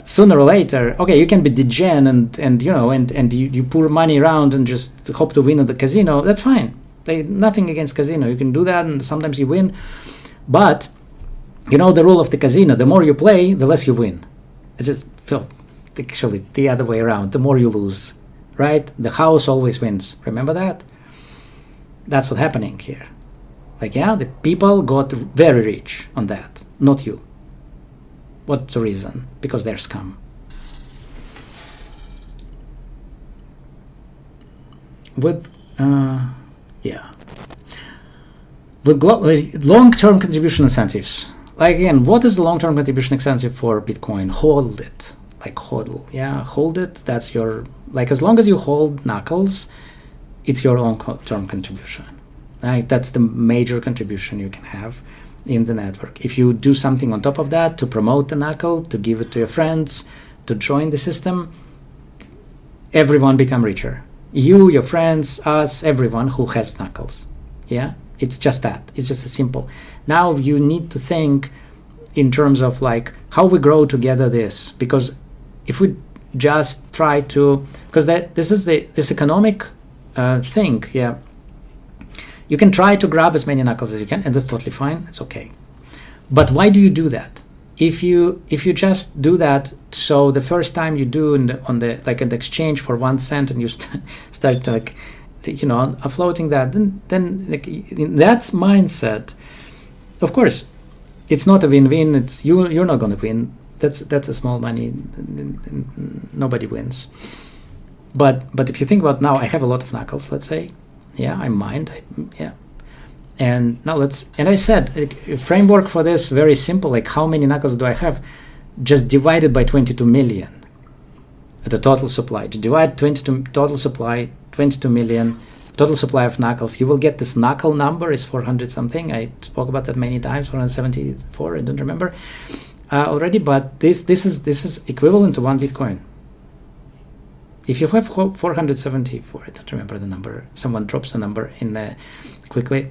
sooner or later, okay, you can be degen and you pour money around and just hope to win at the casino. That's fine. Nothing against casino. You can do that, and sometimes you win. But the rule of the casino: the more you play, the less you win. It's just actually the other way around. The more you lose, right? The house always wins. Remember that? That's what's happening here. Like, yeah, the people got very rich on that, not you. What's the reason? Because they're scum. With long-term contribution incentives. Like, again, what is the long-term contribution incentive for Bitcoin? Hold it. Like, hodl. Yeah, hold it. That's your, like, as long as you hold knuckles, it's your long-term contribution. Right? That's the major contribution you can have in the network. If you do something on top of that to promote the knuckle, to give it to your friends, to join the system, everyone become richer. You, your friends, us, everyone who has knuckles. Yeah? It's just that. It's just a simple. Now you need to think in terms of like how we grow together this, because if we just try to, because this is this economic thing, yeah. You can try to grab as many knuckles as you can, and that's totally fine. It's okay. But why do you do that? if you just do that, so the first time you do on the like an exchange for 1 cent, and you start like, you know, offloading that, then like in that mindset, of course, it's not a win-win. It's you're not going to win. That's a small money. Nobody wins. But if you think about now, I have a lot of knuckles. Let's say, yeah, I mined, yeah. And now and I said, like, a framework for this, very simple, like how many knuckles do I have? Just divided by 22 million, the total supply. To divide 22 total supply, 22 million, total supply of knuckles, you will get this knuckle number is 400 something. I spoke about that many times, 474, I don't remember already, but this is equivalent to 1 Bitcoin. If you have 474, I don't remember the number, someone drops the number in quickly.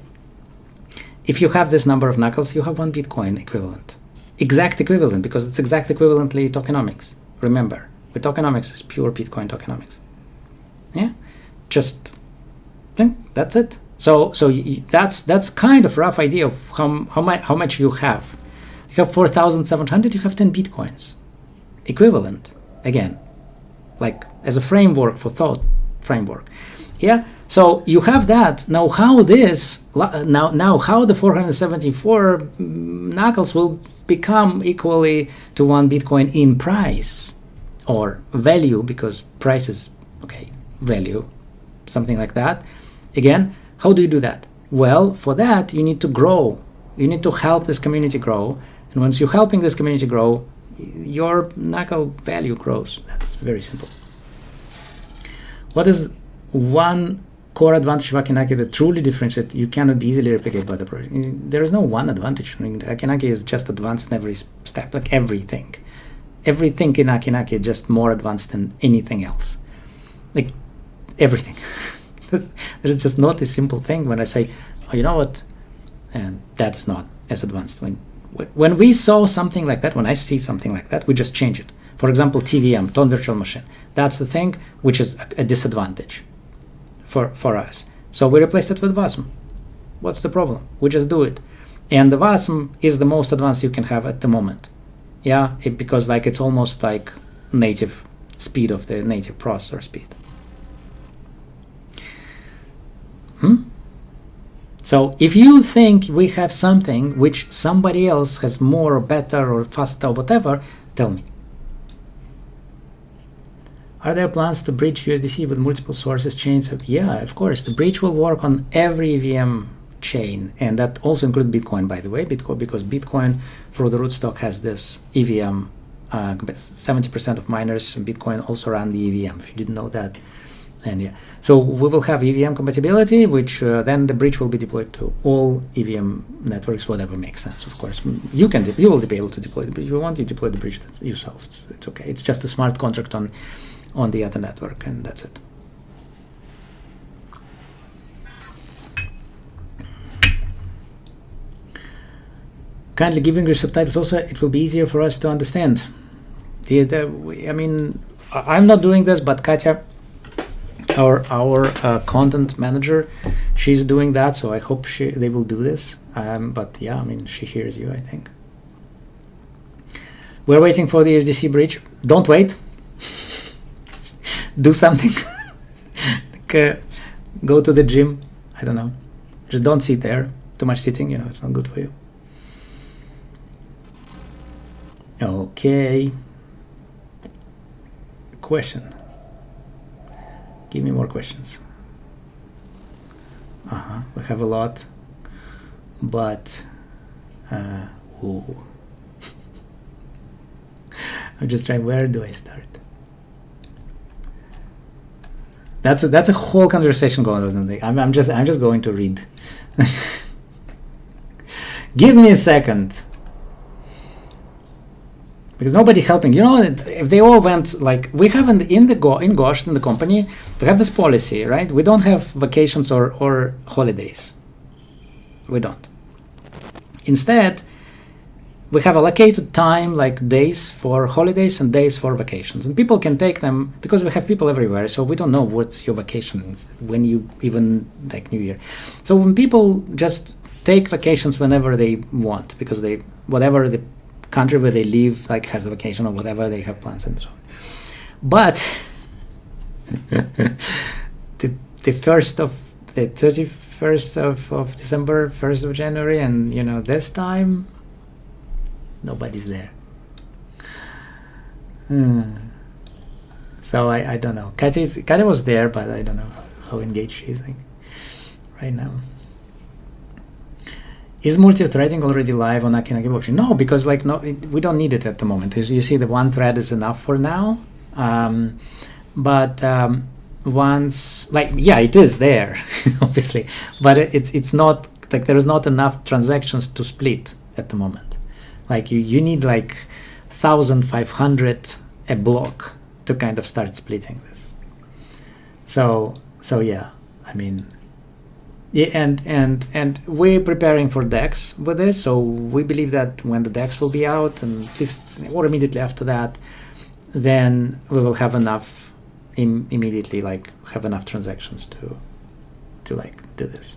If you have this number of knuckles, you have 1 Bitcoin equivalent. Exact equivalent, because it's exact equivalently tokenomics. Remember, with tokenomics, is pure Bitcoin tokenomics. Yeah, just that's it. So that's kind of rough idea of how much you have. You have 4,700. You have 10 Bitcoins, equivalent. Again, like as a framework for thought framework. Yeah. So you have that. Now how how the 474 knuckles will become equally to 1 Bitcoin in price or value, because price is, okay, value, something like that. Again, how do you do that? Well, for that, you need to grow. You need to help this community grow. And once you're helping this community grow, your knuckle value grows. That's very simple. What is one core advantage of Acki Nacki that truly differentiates? You cannot be easily replicated by the project. There is no one advantage. I mean, Acki Nacki is just advanced in every step, like everything. Everything in Acki Nacki is just more advanced than anything else. Like everything. There's just not a simple thing when I say, oh, you know what, and that's not as advanced. When we saw something like that, when I see something like that, we just change it. For example, TVM, Tone Virtual Machine. That's the thing which is a disadvantage for us. So we replaced it with WASM. What's the problem? We just do it. And the WASM is the most advanced you can have at the moment. Yeah, because like it's almost like native speed of the native processor speed. So if you think we have something which somebody else has more or better or faster or whatever, tell me. Are there plans to bridge USDC with multiple sources, chains? Yeah, of course. The bridge will work on every EVM chain, and that also includes Bitcoin, by the way, because Bitcoin, through the rootstock, has this EVM. 70% of miners in Bitcoin also run the EVM, if you didn't know that. And yeah, so we will have EVM compatibility, which then the bridge will be deployed to all EVM networks, whatever makes sense. Of course, you will be able to deploy the bridge if you want. You deploy the bridge yourself. It's okay. It's just a smart contract on the other network, and that's it. Kindly giving your subtitles also, it will be easier for us to understand. I mean, I'm not doing this, but Katya, our content manager, she's doing that, so I hope they will do this. But yeah, I mean, she hears you, I think. We're waiting for the USDC bridge. Don't wait. Do something. Like, go to the gym. I don't know. Just don't sit there. Too much sitting, it's not good for you. Okay. Question. Give me more questions. We have a lot, but I'm just trying. Where do I start? That's a whole conversation going on. I'm just going to read. Give me a second. Because nobody helping. If they all went, like, we have in Gosh, in the company, we have this policy, right? We don't have vacations or holidays. We don't. Instead, we have allocated time, like days for holidays and days for vacations. And people can take them, because we have people everywhere, so we don't know what's your vacations, when you even, like New Year. So when people just take vacations whenever they want, because whatever the country where they live like has a vacation or whatever, they have plans and so on. But the 31st of December, 1st of January, and this time nobody's there. So I don't know. Katya was there, but I don't know how engaged she is right now. Is multi-threading already live on Acki Nacki blockchain? No, because we don't need it at the moment. As you see, the one thread is enough for now. But once, it is there, obviously, but it's not there is not enough transactions to split at the moment. You need 1,500 a block to kind of start splitting this. So yeah, I mean. Yeah, and we're preparing for DEX with this, so we believe that when the DEX will be out, and this or immediately after that, then we will have enough immediately, have enough transactions to do this,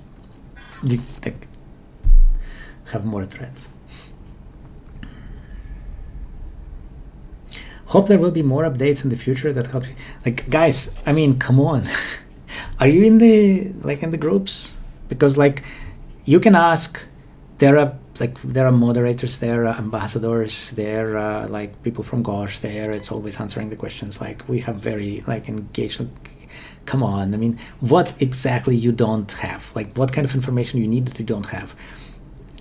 have more threads. Hope there will be more updates in the future that helps you. Guys, I mean, come on. Are you in the groups? Because you can ask. There are moderators there, ambassadors there, people from Gosh there. It's always answering the questions. We have very engaged. Come on, I mean, what exactly you don't have? What kind of information you need that you don't have?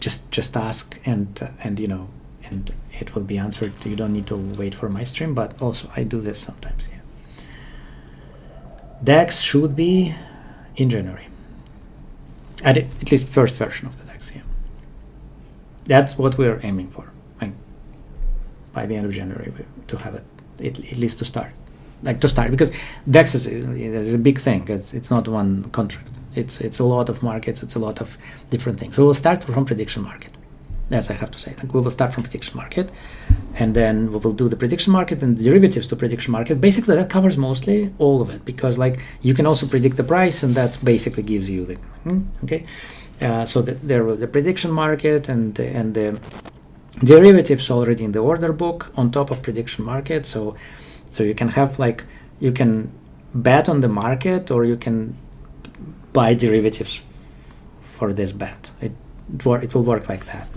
Just ask, and it will be answered. You don't need to wait for my stream, but also I do this sometimes. Yeah. DEX should be in January. At least first version of the DEX, yeah. That's what we're aiming for. By the end of January, to have it, at least to start. Because DEX is a big thing. It's not one contract. It's a lot of markets. It's a lot of different things. So we'll start from prediction market. That's I have to say. We will start from prediction market, and then we will do the prediction market and the derivatives to prediction market. Basically, that covers mostly all of it, because you can also predict the price, and that basically gives you the okay. So there was the prediction market and the derivatives already in the order book on top of prediction market. So you can have you can bet on the market, or you can buy derivatives for this bet. It will work like that.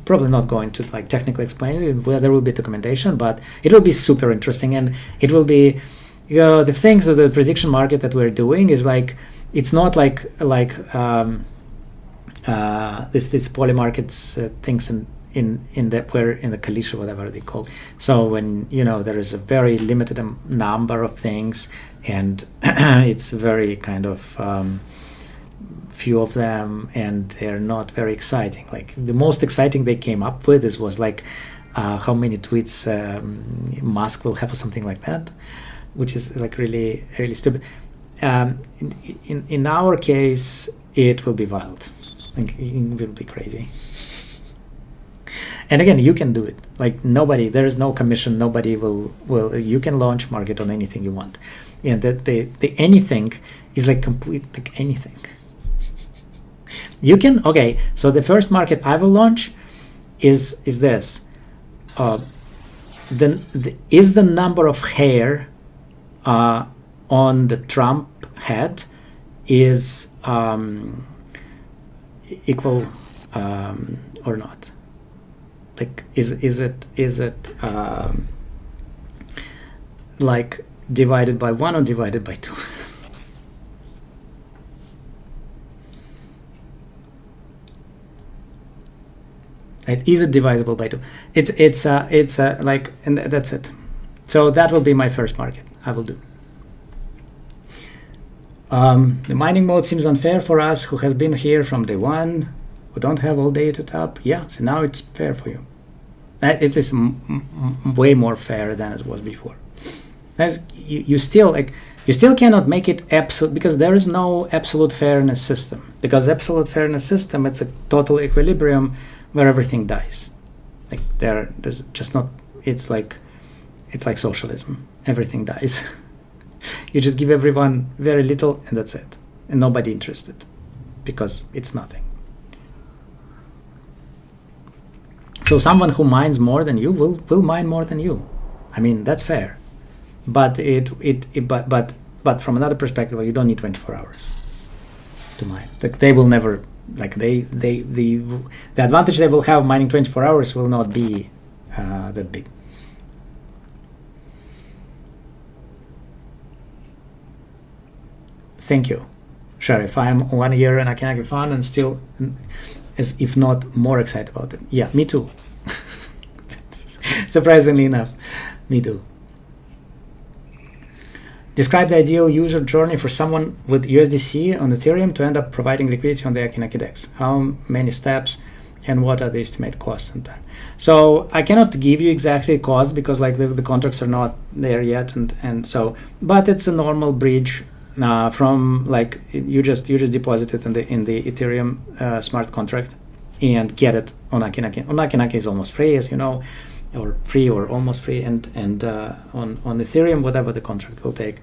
Probably not going to technically explain it. There will be documentation, but it will be super interesting, and it will be the things of the prediction market that we're doing is it's not this poly markets things in the Kalish or whatever they call. So when there is a very limited number of things, and it's very kind of few of them, and they're not very exciting. The most exciting they came up with was how many tweets Musk will have or something like that, which is really really stupid. In our case, it will be wild. It will be crazy. And again, you can do it. Nobody, there is no commission. Nobody will. You can launch market on anything you want, and the anything is complete anything. You can, okay, so the first market I will launch is this. Is the number of hair on the Trump head is equal or not? Is it divided by 1 or divided by 2? Is it divisible by 2? It's and that's it. So that will be my first market I will do. The mining mode seems unfair for us who has been here from day one, who don't have all day to tap. Yeah, so now it's fair for you. It is way more fair than it was before. As you still cannot make it absolute, because there is no absolute fairness system. Because absolute fairness system, it's a total equilibrium where everything dies. There's just not. It's like socialism. Everything dies. You just give everyone very little, and that's it, and nobody interested, because it's nothing. So someone who mines more than you will mine more than you. I mean, that's fair. But but from another perspective, you don't need 24 hours to mine. Like they will never, like the advantage they will have mining 24 hours will not be that big. Thank you, Sheriff. I am 1 year in Acki Nacki fan and still, as if not more excited about it. Yeah, me too. Surprisingly enough, me too. Describe the ideal user journey for someone with USDC on Ethereum to end up providing liquidity on the Acki Nacki DEX. How many steps and what are the estimated costs and time? So I cannot give you exactly cost because like the contracts are not there yet, and so, but it's a normal bridge from like you just deposit it in the Ethereum smart contract and get it on Acki Nacki. On Acki Nacki is almost free, as you know, or free or almost free, and on Ethereum, whatever the contract will take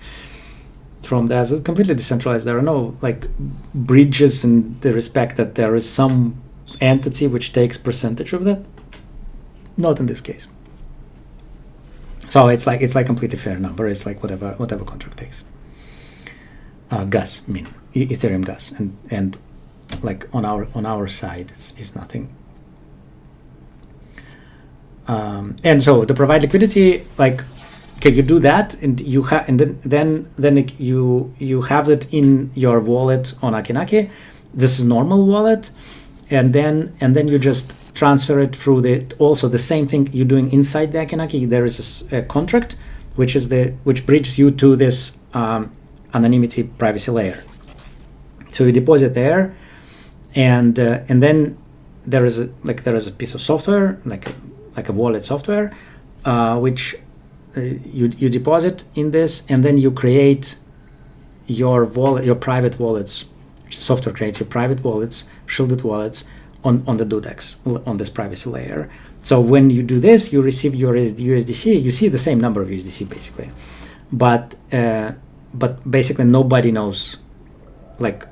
from there, it's completely decentralized. There are no like bridges in the respect that there is some entity which takes percentage of that. Not in this case. So it's like completely fair number. It's like whatever contract takes. Gas, I mean Ethereum gas, and like on our side is nothing. And so to provide liquidity, like, okay, you do that, and you have, and then you have it in your wallet on Acki Nacki. This is normal wallet, and then you just transfer it through the same thing you're doing inside the Acki Nacki. There is a contract which bridges you to this anonymity privacy layer. So you deposit there, and then there is a piece of software like a wallet software, which you deposit in this, and then you create your private wallets. Software creates your private wallets, shielded wallets on the DODEX, on this privacy layer. So when you do this, you receive your USDC. You see the same number of USDC basically, but basically nobody knows. Like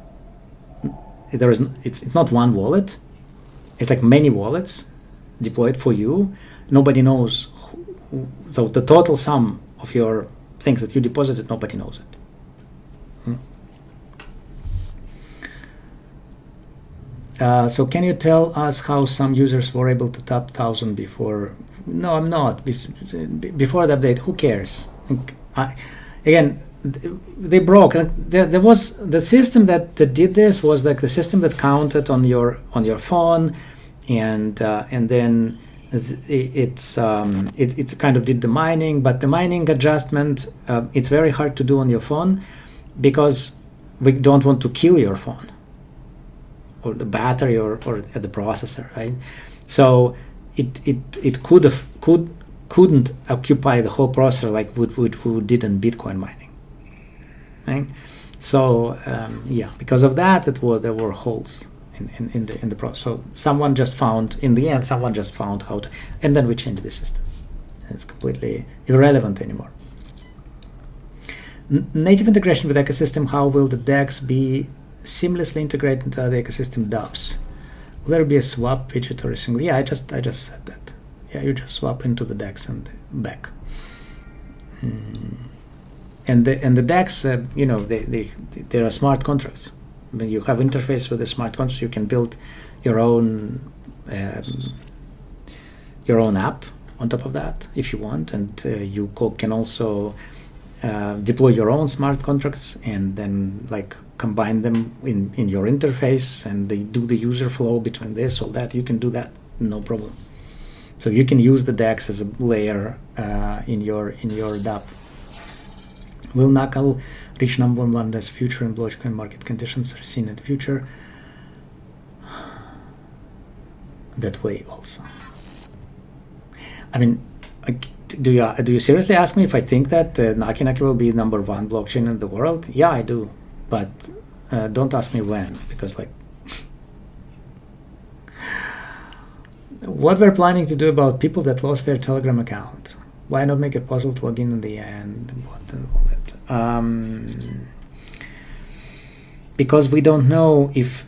it's not one wallet. It's like many wallets deployed for you. Nobody knows. So the total sum of your things that you deposited, nobody knows it. So can you tell us how some users were able to tap 1,000 before? No, I'm not. Before the update, who cares? Again, they broke. There was the system that did this was like the system that counted on your phone, and then it's kind of did the mining, but the mining adjustment it's very hard to do on your phone because we don't want to kill your phone or the battery or the processor, right? So it couldn't occupy the whole processor like we did in Bitcoin mining, right? So yeah, because of that, there were holes in the process. So someone just found how to, and then we changed the system. It's completely irrelevant anymore. Native integration with ecosystem. How will the DEX be seamlessly integrated into the ecosystem dApps? Will there be a swap widget or a single? Yeah, I just said that. Yeah, you just swap into the DEX and back. And the DEX, there are smart contracts. When you have interface with the smart contracts, you can build your own app on top of that if you want, and you can also deploy your own smart contracts and then like combine them in your interface, and they do the user flow between this or that. You can do that, no problem. So you can use the DEX as a layer in your dApp. Will Knuckle reach number one as future in blockchain market conditions are seen in the future? That way also. I mean, do you seriously ask me if I think that Acki Nacki will be number one blockchain in the world? Yeah, I do, but don't ask me when, because like, what we're planning to do about people that lost their Telegram account? Why not make it possible to log in the end? And all that. Because we don't know if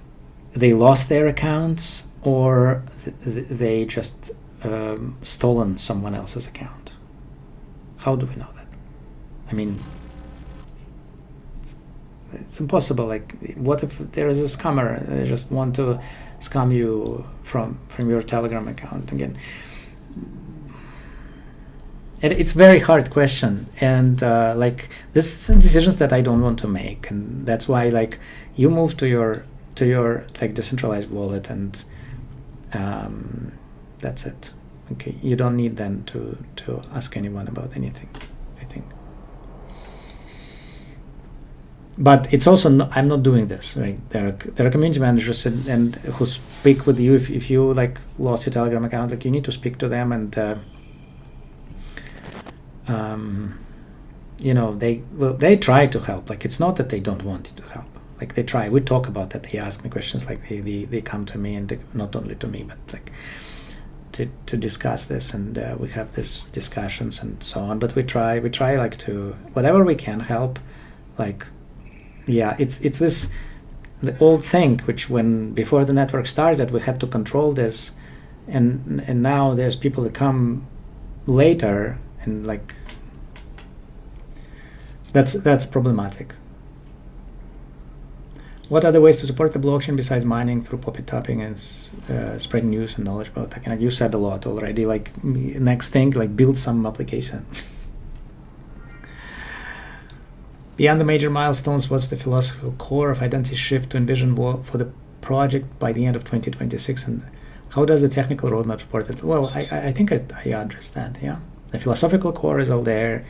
they lost their accounts or they just stolen someone else's account? How do we know that? I mean, it's impossible. Like, what if there is a scammer? They just want to scam you from your Telegram account again. And it's very hard question, and like, this is decisions that I don't want to make, and that's why, like, you move to your like decentralized wallet, and that's it. Okay, you don't need then to ask anyone about anything, I think. But it's also I'm not doing this, right? There are community managers and who speak with you if you like lost your Telegram account. Like, you need to speak to them, and you know, they try to help. Like, it's not that they don't want to help. Like, they try. We talk about that. They ask me questions. Like, they come to me, and not only to me, but like to discuss this, and we have these discussions and so on. But we try like to whatever we can help. Like, yeah, it's this the old thing which when before the network started we had to control this, and now there's people that come later, and like that's problematic. What are the ways to support the blockchain besides mining through poppy tapping and spreading news and knowledge about Acki Nacki? You said a lot already. Like, next thing, like, build some application. Beyond the major milestones, what's the philosophical core of identity shift to envision for the project by the end of 2026, and how does the technical roadmap support it? Well, I think I addressed that. Yeah, the philosophical core is all there.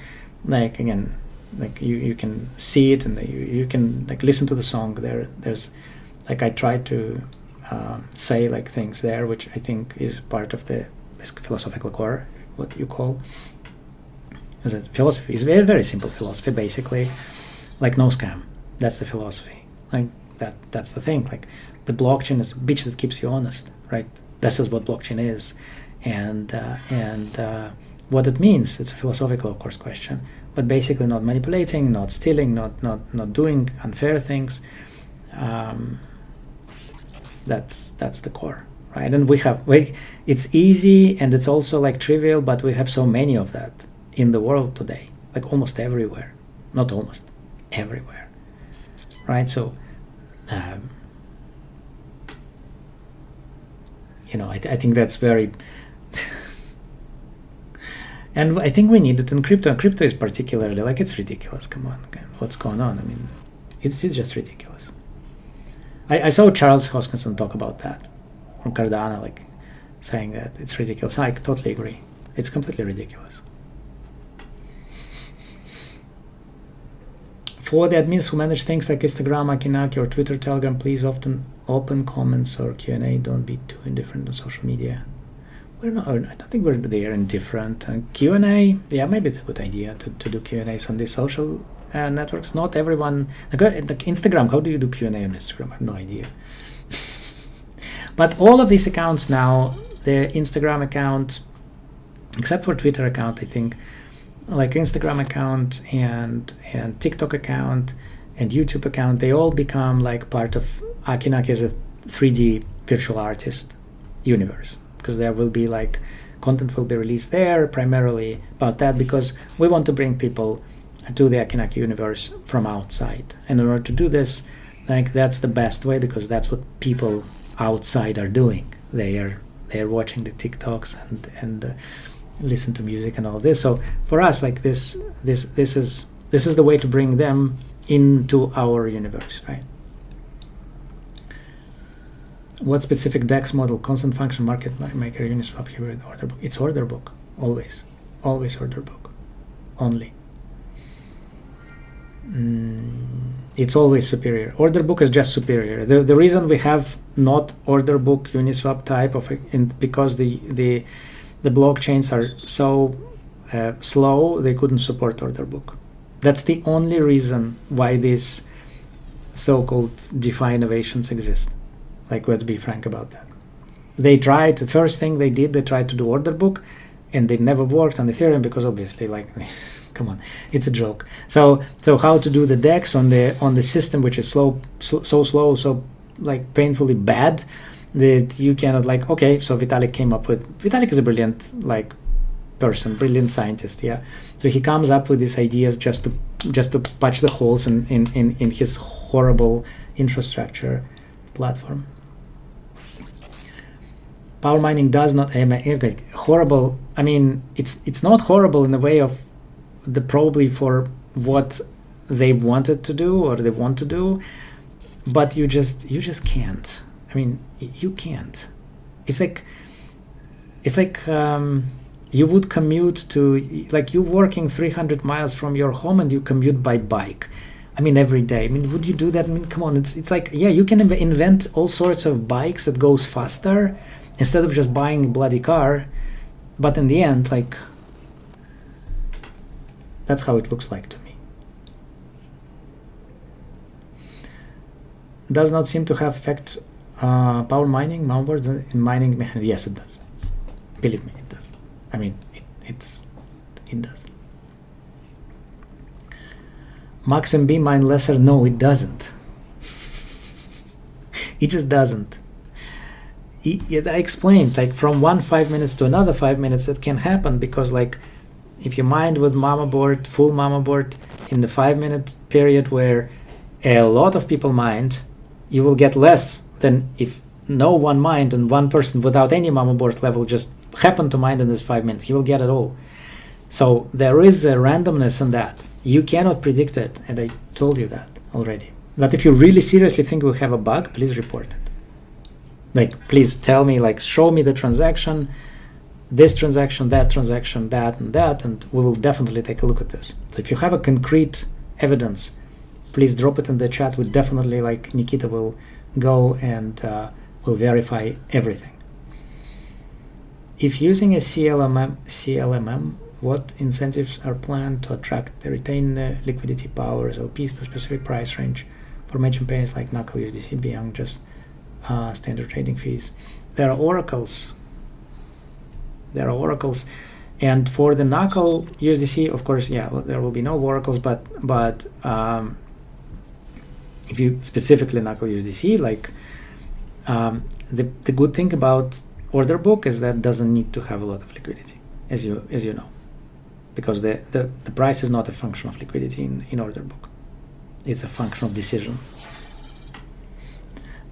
Like, again, like you can see it, and you can like listen to the song. There's like, I try to say like things there which I think is part of this philosophical core, what you call as a philosophy. It's very, very simple philosophy, basically, like no scam. That's the philosophy. Like, that's the thing. Like, the blockchain is a bitch that keeps you honest, right? This is what blockchain is, and what it means. It's a philosophical, of course, question, but basically not manipulating, not stealing, not doing unfair things. That's the core, right? And it's easy, and it's also like trivial, but we have so many of that in the world today, like almost everywhere, not almost everywhere, right? So you know, I think that's very and I think we need it in crypto. And crypto is particularly, like, it's ridiculous. Come on, what's going on? I mean, it's just ridiculous. I saw Charles Hoskinson talk about that from Cardano, like, saying that it's ridiculous. I totally agree. It's completely ridiculous. For the admins who manage things like Instagram, Acki Nacki, or Twitter, Telegram, please often open comments or Q&A. Don't be too indifferent on social media. I don't think we're there indifferent. Q&A, yeah, maybe it's a good idea to do Q&As on these social networks. Not everyone, like Instagram, how do you do Q&A on Instagram? I have no idea. But all of these accounts now, the Instagram account, except for Twitter account, I think, like Instagram account and TikTok account and YouTube account, they all become like part of Acki Nacki as a 3D virtual artist universe, because there will be like content will be released there primarily about that, because we want to bring people to the Acki Nacki universe from outside. And in order to do this, like, that's the best way, because that's what people outside are doing. They are watching the TikToks and listen to music and all this. So for us, like, this is the way to bring them into our universe, right? What specific DEX model? Constant function, market maker, Uniswap, hybrid, order book? It's order book, always order book, only. It's always superior. Order book is just superior. The reason we have not order book Uniswap type of because the blockchains are so slow, they couldn't support order book. That's the only reason why these so-called DeFi innovations exist. Like, let's be frank about that. They tried, the first thing they did, they tried to do order book, and they never worked on Ethereum, because obviously, like, come on, it's a joke. So how to do the DEX on the system which is so slow, so like painfully bad? that you cannot like, okay, so Vitalik is a brilliant like person, brilliant scientist, yeah. So he comes up with these ideas just to patch the holes in his horrible infrastructure platform. Power mining does not horrible. I mean, it's not horrible in the way of the probably for what they wanted to do or they want to do, but you just can't. I mean, you can't. It's like you would commute to, like, you working 300 miles from your home and you commute by bike. I mean, every day. I mean, would you do that? I mean, come on. It's like, yeah, you can invent all sorts of bikes that goes faster instead of just buying a bloody car. But in the end, like, that's how it looks like to me. Does not seem to have effect power mining downwards in mining mechanism. Yes, it does. Believe me, it does. I mean, it does. Max MB mine lesser? No, it doesn't. It just doesn't. I explained, like, from 5 minutes to another 5 minutes, that can happen because, like, if you mine with mama board, full mama board, in the 5 minute period where a lot of people mined, you will get less than if no one mined and one person without any mama board level just happened to mine in this 5 minutes. He will get it all. So there is a randomness in that. You cannot predict it, and I told you that already. But if you really seriously think we have a bug, please report it. Like, please tell me, like, show me the transaction, this transaction, that, and that, and we will definitely take a look at this. So if you have a concrete evidence, please drop it in the chat. We definitely, like, Nikita will go and will verify everything. If using a CLMM, what incentives are planned to attract the retained liquidity powers, LPs, to specific price range for merchant payers like Knuckle USDC beyond just standard trading fees? There are oracles. And for the Knuckle USDC, of course, yeah, well, there will be no oracles, but if you specifically Knuckle USDC, like, the good thing about order book is that doesn't need to have a lot of liquidity, as you know, because the price is not a function of liquidity in order book. It's a function of decision.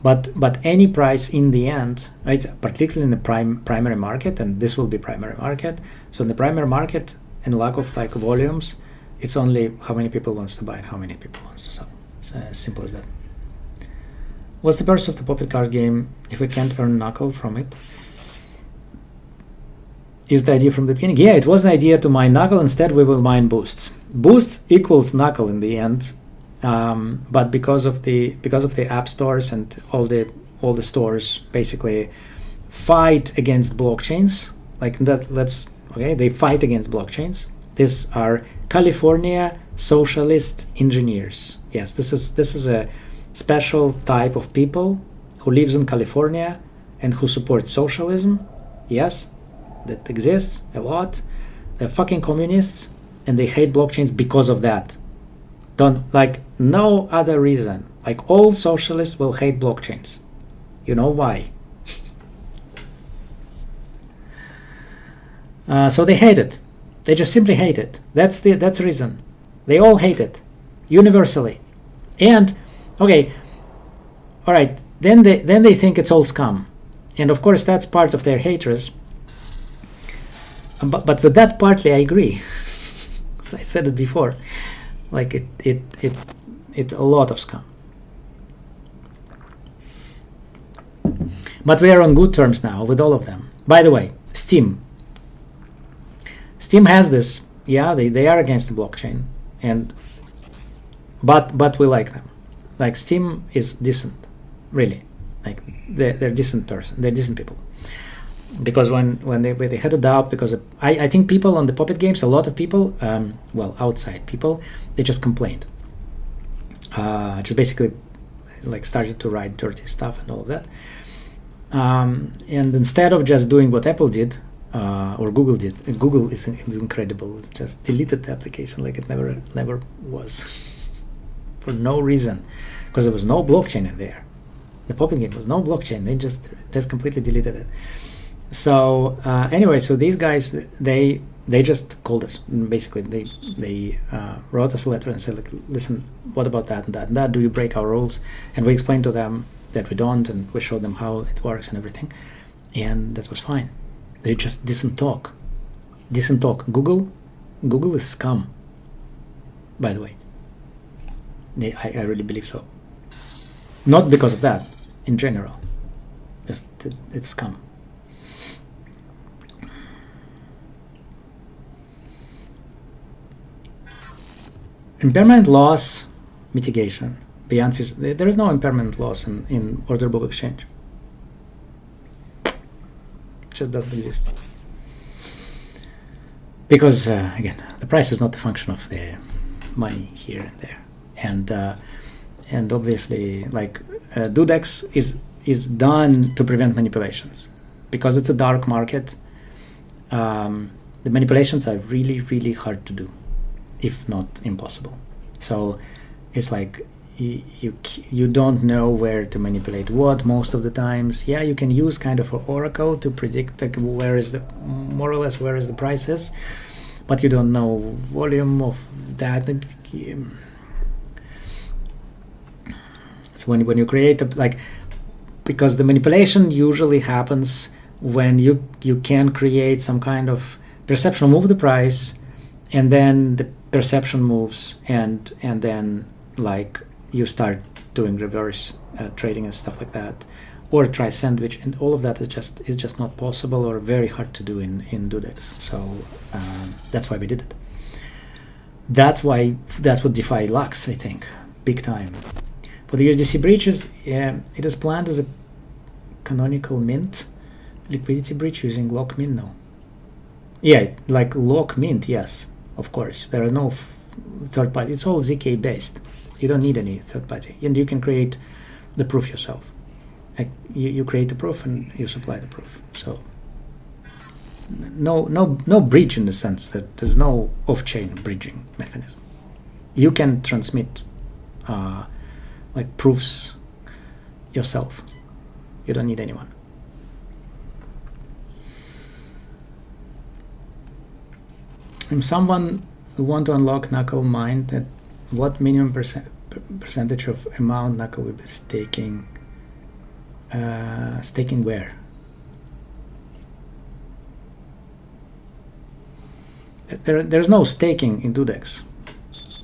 But any price in the end, right, particularly in the primary market, and this will be primary market. So in the primary market, in lack of, like, volumes, it's only how many people wants to buy and how many people wants to sell. It's as simple as that. What's the purpose of the Poppet card game if we can't earn Knuckle from it? Is the idea from the beginning? Yeah, it was an idea to mine Knuckle. Instead, we will mine boosts. Boosts equals Knuckle in the end. But because of the app stores and all the stores basically fight against blockchains, like that, they fight against blockchains. These are California socialist engineers. Yes, this is a special type of people who lives in California and who supports socialism. Yes, that exists a lot. They're fucking communists and they hate blockchains because of that. Don't, like, no other reason. Like, all socialists will hate blockchains. You know why? So they hate it. They just simply hate it. That's the reason. They all hate it, universally. And okay, all right. Then they think it's all scum, and of course that's part of their hatred. But with that partly I agree. As I said it before, like it's a lot of scum. But we are on good terms now with all of them. By the way, Steam has this. Yeah, they are against the blockchain, but we like them. Like, Steam is decent, really. Like, they're decent person. They're decent people. Because when they had a doubt, because I think people on the Puppet games, a lot of people, outside people, they just complained. Just basically, like, started to write dirty stuff and all of that. And instead of just doing what Apple did, or Google did, Google is incredible. It just deleted the application like it never was, for no reason, because there was no blockchain in there. The Popping game was no blockchain. They just completely deleted it. So anyway, so these guys, they just called us. Basically, they wrote us a letter and said, like, listen, what about that and that and that? Do you break our rules? And we explained to them that we don't, and we showed them how it works and everything. And that was fine. They just didn't talk. Google is scum, by the way. I really believe so. Not because of that, in general. Just it's scum. Impermanent loss mitigation beyond there is no impermanent loss in order book exchange. It just doesn't exist. Because again, the price is not the function of the money here and there, and obviously, like Dudex is done to prevent manipulations, because it's a dark market. The manipulations are really, really hard to do, if not impossible. So it's like you don't know where to manipulate what most of the times. Yeah, you can use kind of an oracle to predict, like, more or less where is the prices, but you don't know volume of that. So when you create because the manipulation usually happens when you can create some kind of perception, move the price, and then the perception moves, and then like you start doing reverse trading and stuff like that, or try sandwich, and all of that is just not possible or very hard to do in Dudex. So that's why we did it. That's what DeFi lacks, I think, big time. For the USDC breaches, it is planned as a canonical mint liquidity breach using lock mint. No. Yeah, like lock mint, yes, of course. There are no third party. It's all ZK based. You don't need any third party, and you can create the proof yourself. You create the proof and you supply the proof. So no breach in the sense that there's no off-chain bridging mechanism. You can transmit like proofs yourself. You don't need anyone. If someone who want to unlock Knuckle mine, that what minimum percentage of amount Knuckle will be staking? Staking where? There's no staking in Dudex.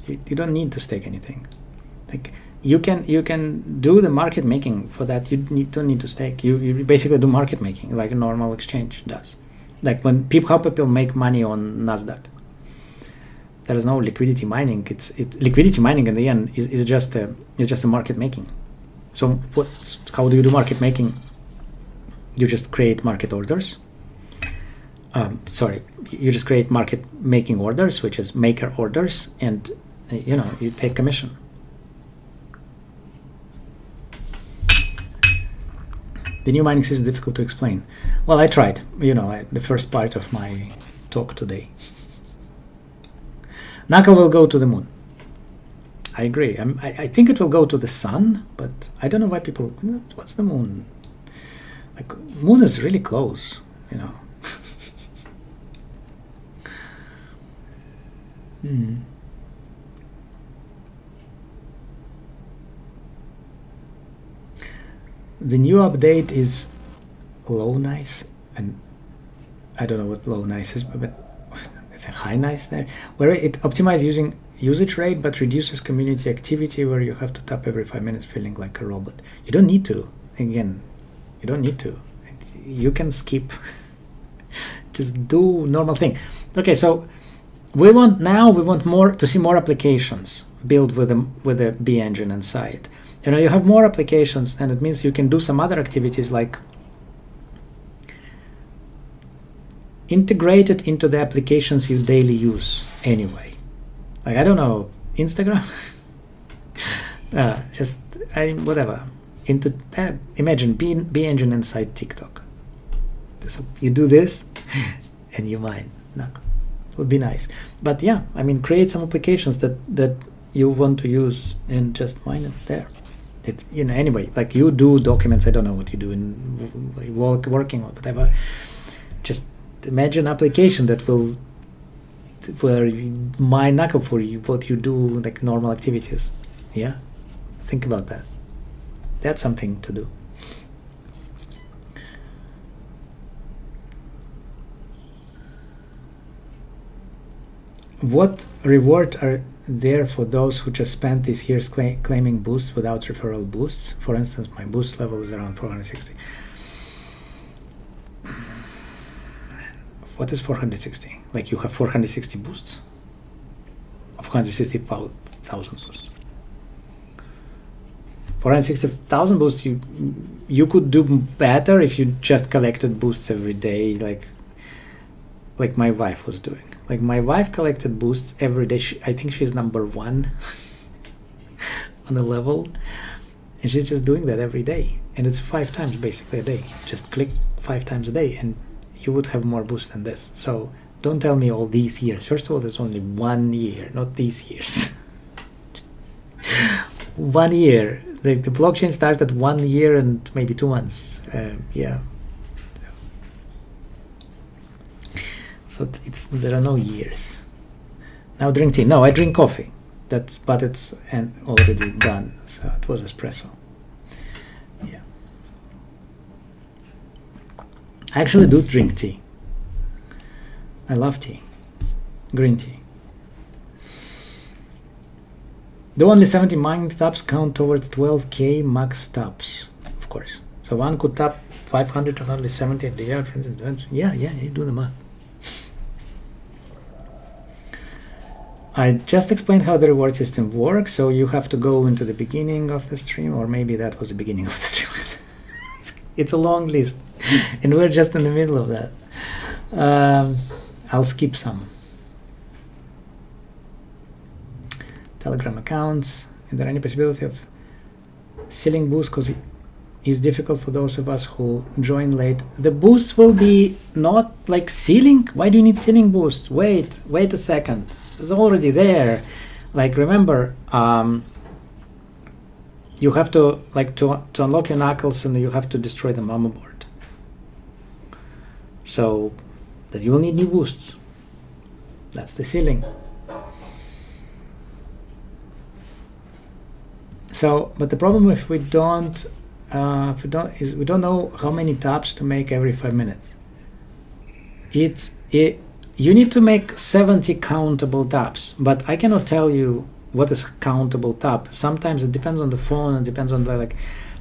You don't need to stake anything. Like you can do the market making for that. You don't need to stake. You basically do market making like a normal exchange does. Like how people make money on Nasdaq. There is no liquidity mining. It's liquidity mining in the end is just a market making. So how do you do market making? You just create market orders. You just create market making orders, which is maker orders, and you take commission. The new mining system is difficult to explain. Well, I tried. The first part of my talk today. Knuckle will go to the moon. I agree. I think it will go to the sun, but I don't know why people. What's the moon? Like, moon is really close, The new update is low nice, and I don't know what low nice is, but it's a high nice there, where it optimizes using usage rate but reduces community activity, where you have to tap every 5 minutes feeling like a robot. You don't need to. Again, you don't need to. You can skip. Just do normal thing. Okay, so we want to see more applications built with the B engine inside. You have more applications, then it means you can do some other activities like integrate it into the applications you daily use anyway. Like, I don't know, Instagram? Whatever. Imagine B engine inside TikTok. So you do this and you mine. It would be nice. But yeah, create some applications that you want to use and just mine it there. It, anyway, like you do documents, I don't know what you do in working or whatever. Just imagine application that will where you mine knuckle for you what you do, like normal activities. Yeah, think about that. That's something to do. What reward are there for those who just spent these years claiming boosts without referral boosts? For instance, my boost level is around 460. What is 460? Like you have 460 boosts? Of 460,000 boosts. 460,000 boosts, you could do better if you just collected boosts every day, like my wife was doing. Like my wife collected boosts every day. I think she's number 1 on the level, and she's just doing that every day. And it's 5 times basically a day. Just click 5 times a day, and you would have more boosts than this. So don't tell me all these years. First of all, there's only 1 year, not these years. 1 year. The blockchain started 1 year and maybe 2 months. Yeah. So there are no years. Now drink tea. No, I drink coffee. But it's already done. So it was espresso. Yeah. I actually do drink tea. I love tea. Green tea. Do only 70 mining taps count towards 12k max taps? Of course. So one could tap 500 on only 70 at the other. Yeah, you do the math. I just explained how the reward system works, so you have to go into the beginning of the stream, or maybe that was the beginning of the stream. It's a long list, and we're just in the middle of that. I'll skip some. Telegram accounts. Is there any possibility of sealing boosts? Because it's difficult for those of us who join late. The boosts will be not like sealing. Why do you need sealing boosts? Wait a second. It's already there. Like remember, you have to to unlock your knuckles, and you have to destroy the mama board. So that you will need new boosts. That's the ceiling. So, but the problem if we don't know how many taps to make every 5 minutes. You need to make 70 countable taps, but I cannot tell you what is countable tap. Sometimes it depends on the phone, and depends on the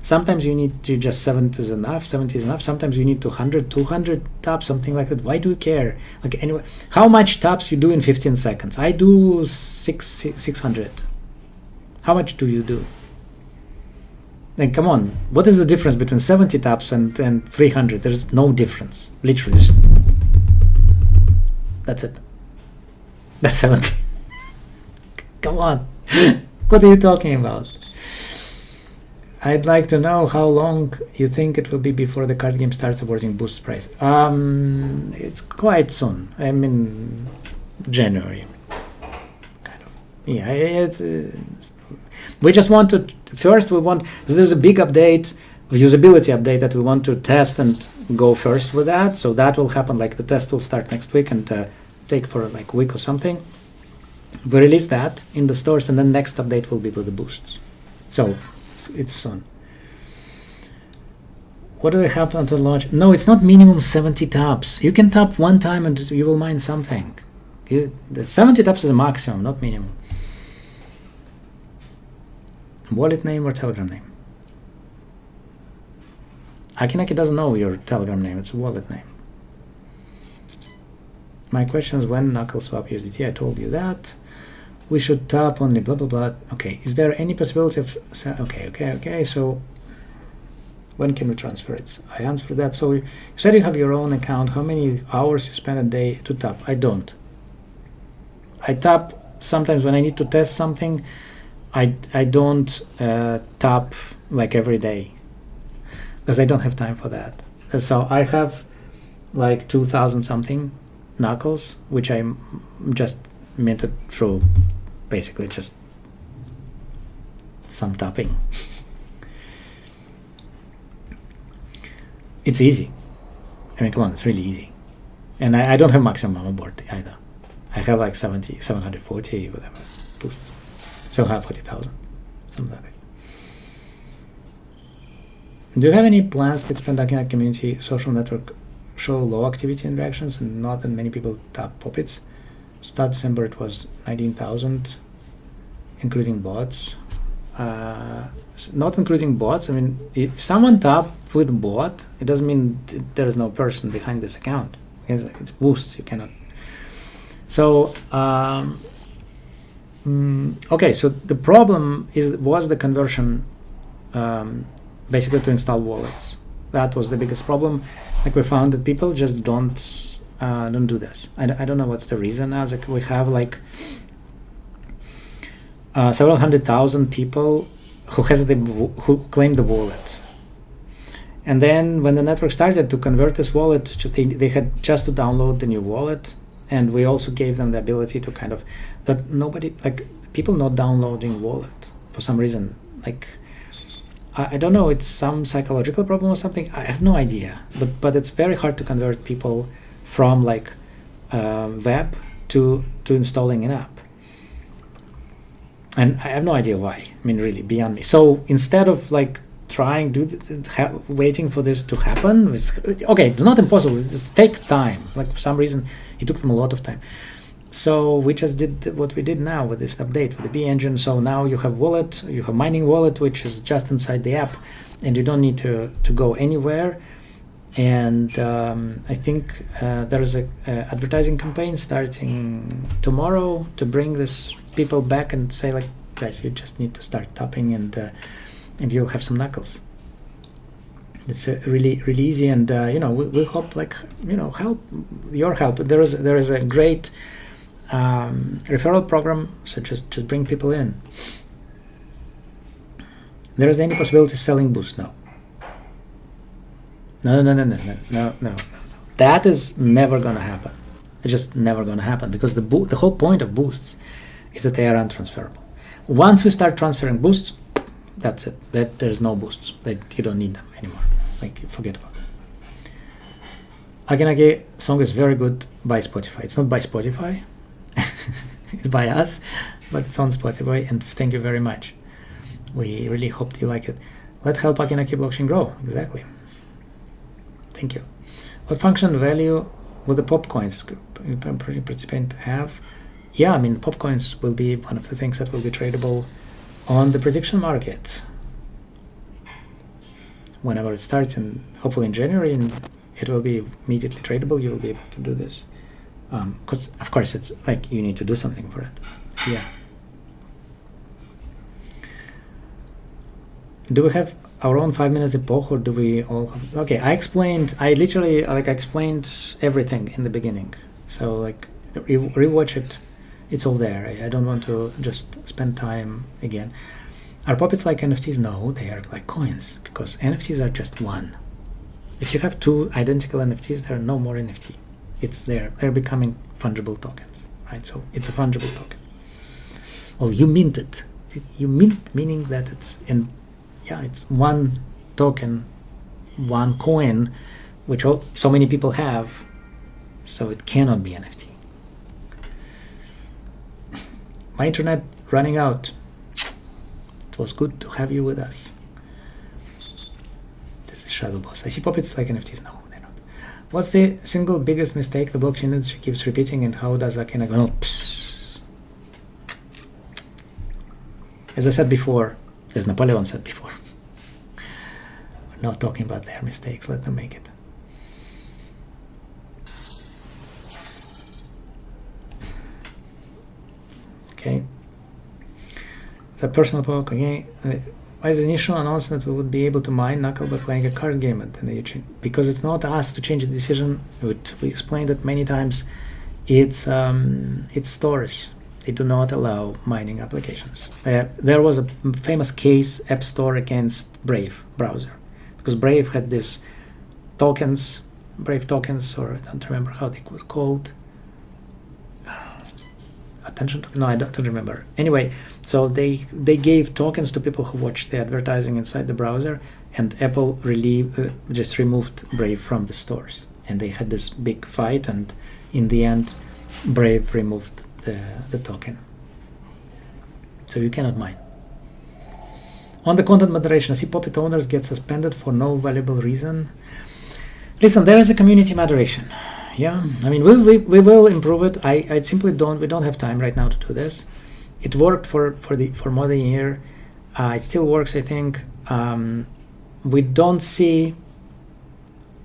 sometimes you need to just 70 is enough. Sometimes you need 200 taps, something like that. Why do you care? Like anyway, how much taps you do in 15 seconds? I do 600. How much do you do? Like, come on, what is the difference between 70 taps and 300? There's no difference, literally. That's it. That's 70. Come on. What are you talking about? I'd like to know how long you think it will be before the card game starts awarding boost price. It's quite soon. I mean, January. Kind of. Yeah, it's we just want to, first we want, there's a big update, usability update that we want to test and go first with that. So that will happen, like the test will start next week and take for like a week or something. We release that in the stores, and then next update will be with the boosts. So it's soon. What do they have until launch? No, it's not minimum 70 taps. You can tap one time and you will mine something. The 70 taps is a maximum, not minimum. Wallet name or Telegram name? Acki Nacki doesn't know your Telegram name, it's a wallet name. My question is when knuckle swap USDT, I told you that. We should tap only blah blah blah. Okay, is there any possibility of, okay, so when can we transfer it? I answered that. So you said you have your own account. How many hours you spend a day to tap? I don't. I tap sometimes when I need to test something. I don't tap like every day because I don't have time for that. So I have like 2,000 something knuckles, which I just minted through basically just some tapping. it's easy. I mean, come on, it's really easy. And I don't have maximum on board either. I have like 740, whatever, boosts. 740,000, something like that. Do you have any plans to expand Acki Nacki community social network show low activity in reactions and not that many people tap puppets? Start December it was 19,000, including bots. Not including bots. I mean, if someone tap with bot, it doesn't mean there is no person behind this account. It's boosts. You cannot. So okay. So the problem was the conversion, basically to install wallets. That was the biggest problem. Like we found that people just don't do this. I don't know what's the reason. As like we have like several 100,000 people who claim the wallet, and then when the network started to convert this wallet, they had just to download the new wallet, and we also gave them the ability to kind of that nobody like people not downloading wallet for some reason. Like I don't know, it's some psychological problem or something. I have no idea, but it's very hard to convert people from like web to installing an app. And I have no idea why. I mean, really, beyond me. So instead of like trying, waiting for this to happen, okay, it's not impossible. It just takes time. Like for some reason, it took them a lot of time. So we just did what we did now with this update with the B engine. So now you have wallet, you have mining wallet, which is just inside the app, and you don't need to go anywhere. And I think there is a advertising campaign starting tomorrow to bring this people back and say like, guys, you just need to start tapping and you'll have some knuckles. It's really easy, and we hope like help your help. There is a great referral program, so just bring people in. There is any possibility of selling boost? No. No. That is never gonna happen. It's just never gonna happen because the whole point of boosts is that they are untransferable. Once we start transferring boosts, that's it. That there's no boosts. That you don't need them anymore. Like forget about them. Acki Nacki song is very good by Spotify. It's not by Spotify. It's by us, but it's on Spotify. And thank you very much. We really hope you like it. Let's help Acki Nacki blockchain grow. Exactly. Thank you. What function value will the pop coins participant have? Yeah, I mean, pop coins will be one of the things that will be tradable on the prediction market whenever it starts, and hopefully in January, and it will be immediately tradable. You will be able to do this because of course it's like you need to do something for it. Yeah. Do we have our own 5 minutes epoch, or do we all have? Okay, I explained everything in the beginning, so like rewatch it. It's all there. I don't want to just spend time again. Are puppets like NFTs? No, they are like coins, because NFTs are just one. If you have two identical NFTs, there are no more NFT. It's there. They're becoming fungible tokens, right? So it's a fungible token. Well, you mint it. You mint, meaning that it's in. Yeah, it's one token, one coin, which so many people have, so it cannot be NFT. My internet running out. It was good to have you with us. This is Shadow Boss. I see puppets like NFTs. No, they're not. What's the single biggest mistake the blockchain industry keeps repeating, and how does Acki Nacki? Oh, psst. As I said before, as Napoleon said before, we're not talking about their mistakes. Let them make it. Okay. The personal poke. Okay. Why is the initial announcement we would be able to mine Knuckle by playing a card game at the because it's not us to change the decision. We explained it many times. It's storage. They do not allow mining applications. There was a famous case, App Store against Brave browser, because Brave had this tokens, Brave tokens, or I don't remember how they were called. Attention token? No, I don't remember. Anyway, so they gave tokens to people who watched the advertising inside the browser, and Apple just removed Brave from the stores, and they had this big fight, and in the end Brave removed the token, so you cannot mine. On the content moderation, I see Poppet owners get suspended for no valuable reason. Listen, there is a community moderation. Yeah, I mean, we will improve it. I simply we don't have time right now to do this. It worked for more than a year. It still works, I think. We don't see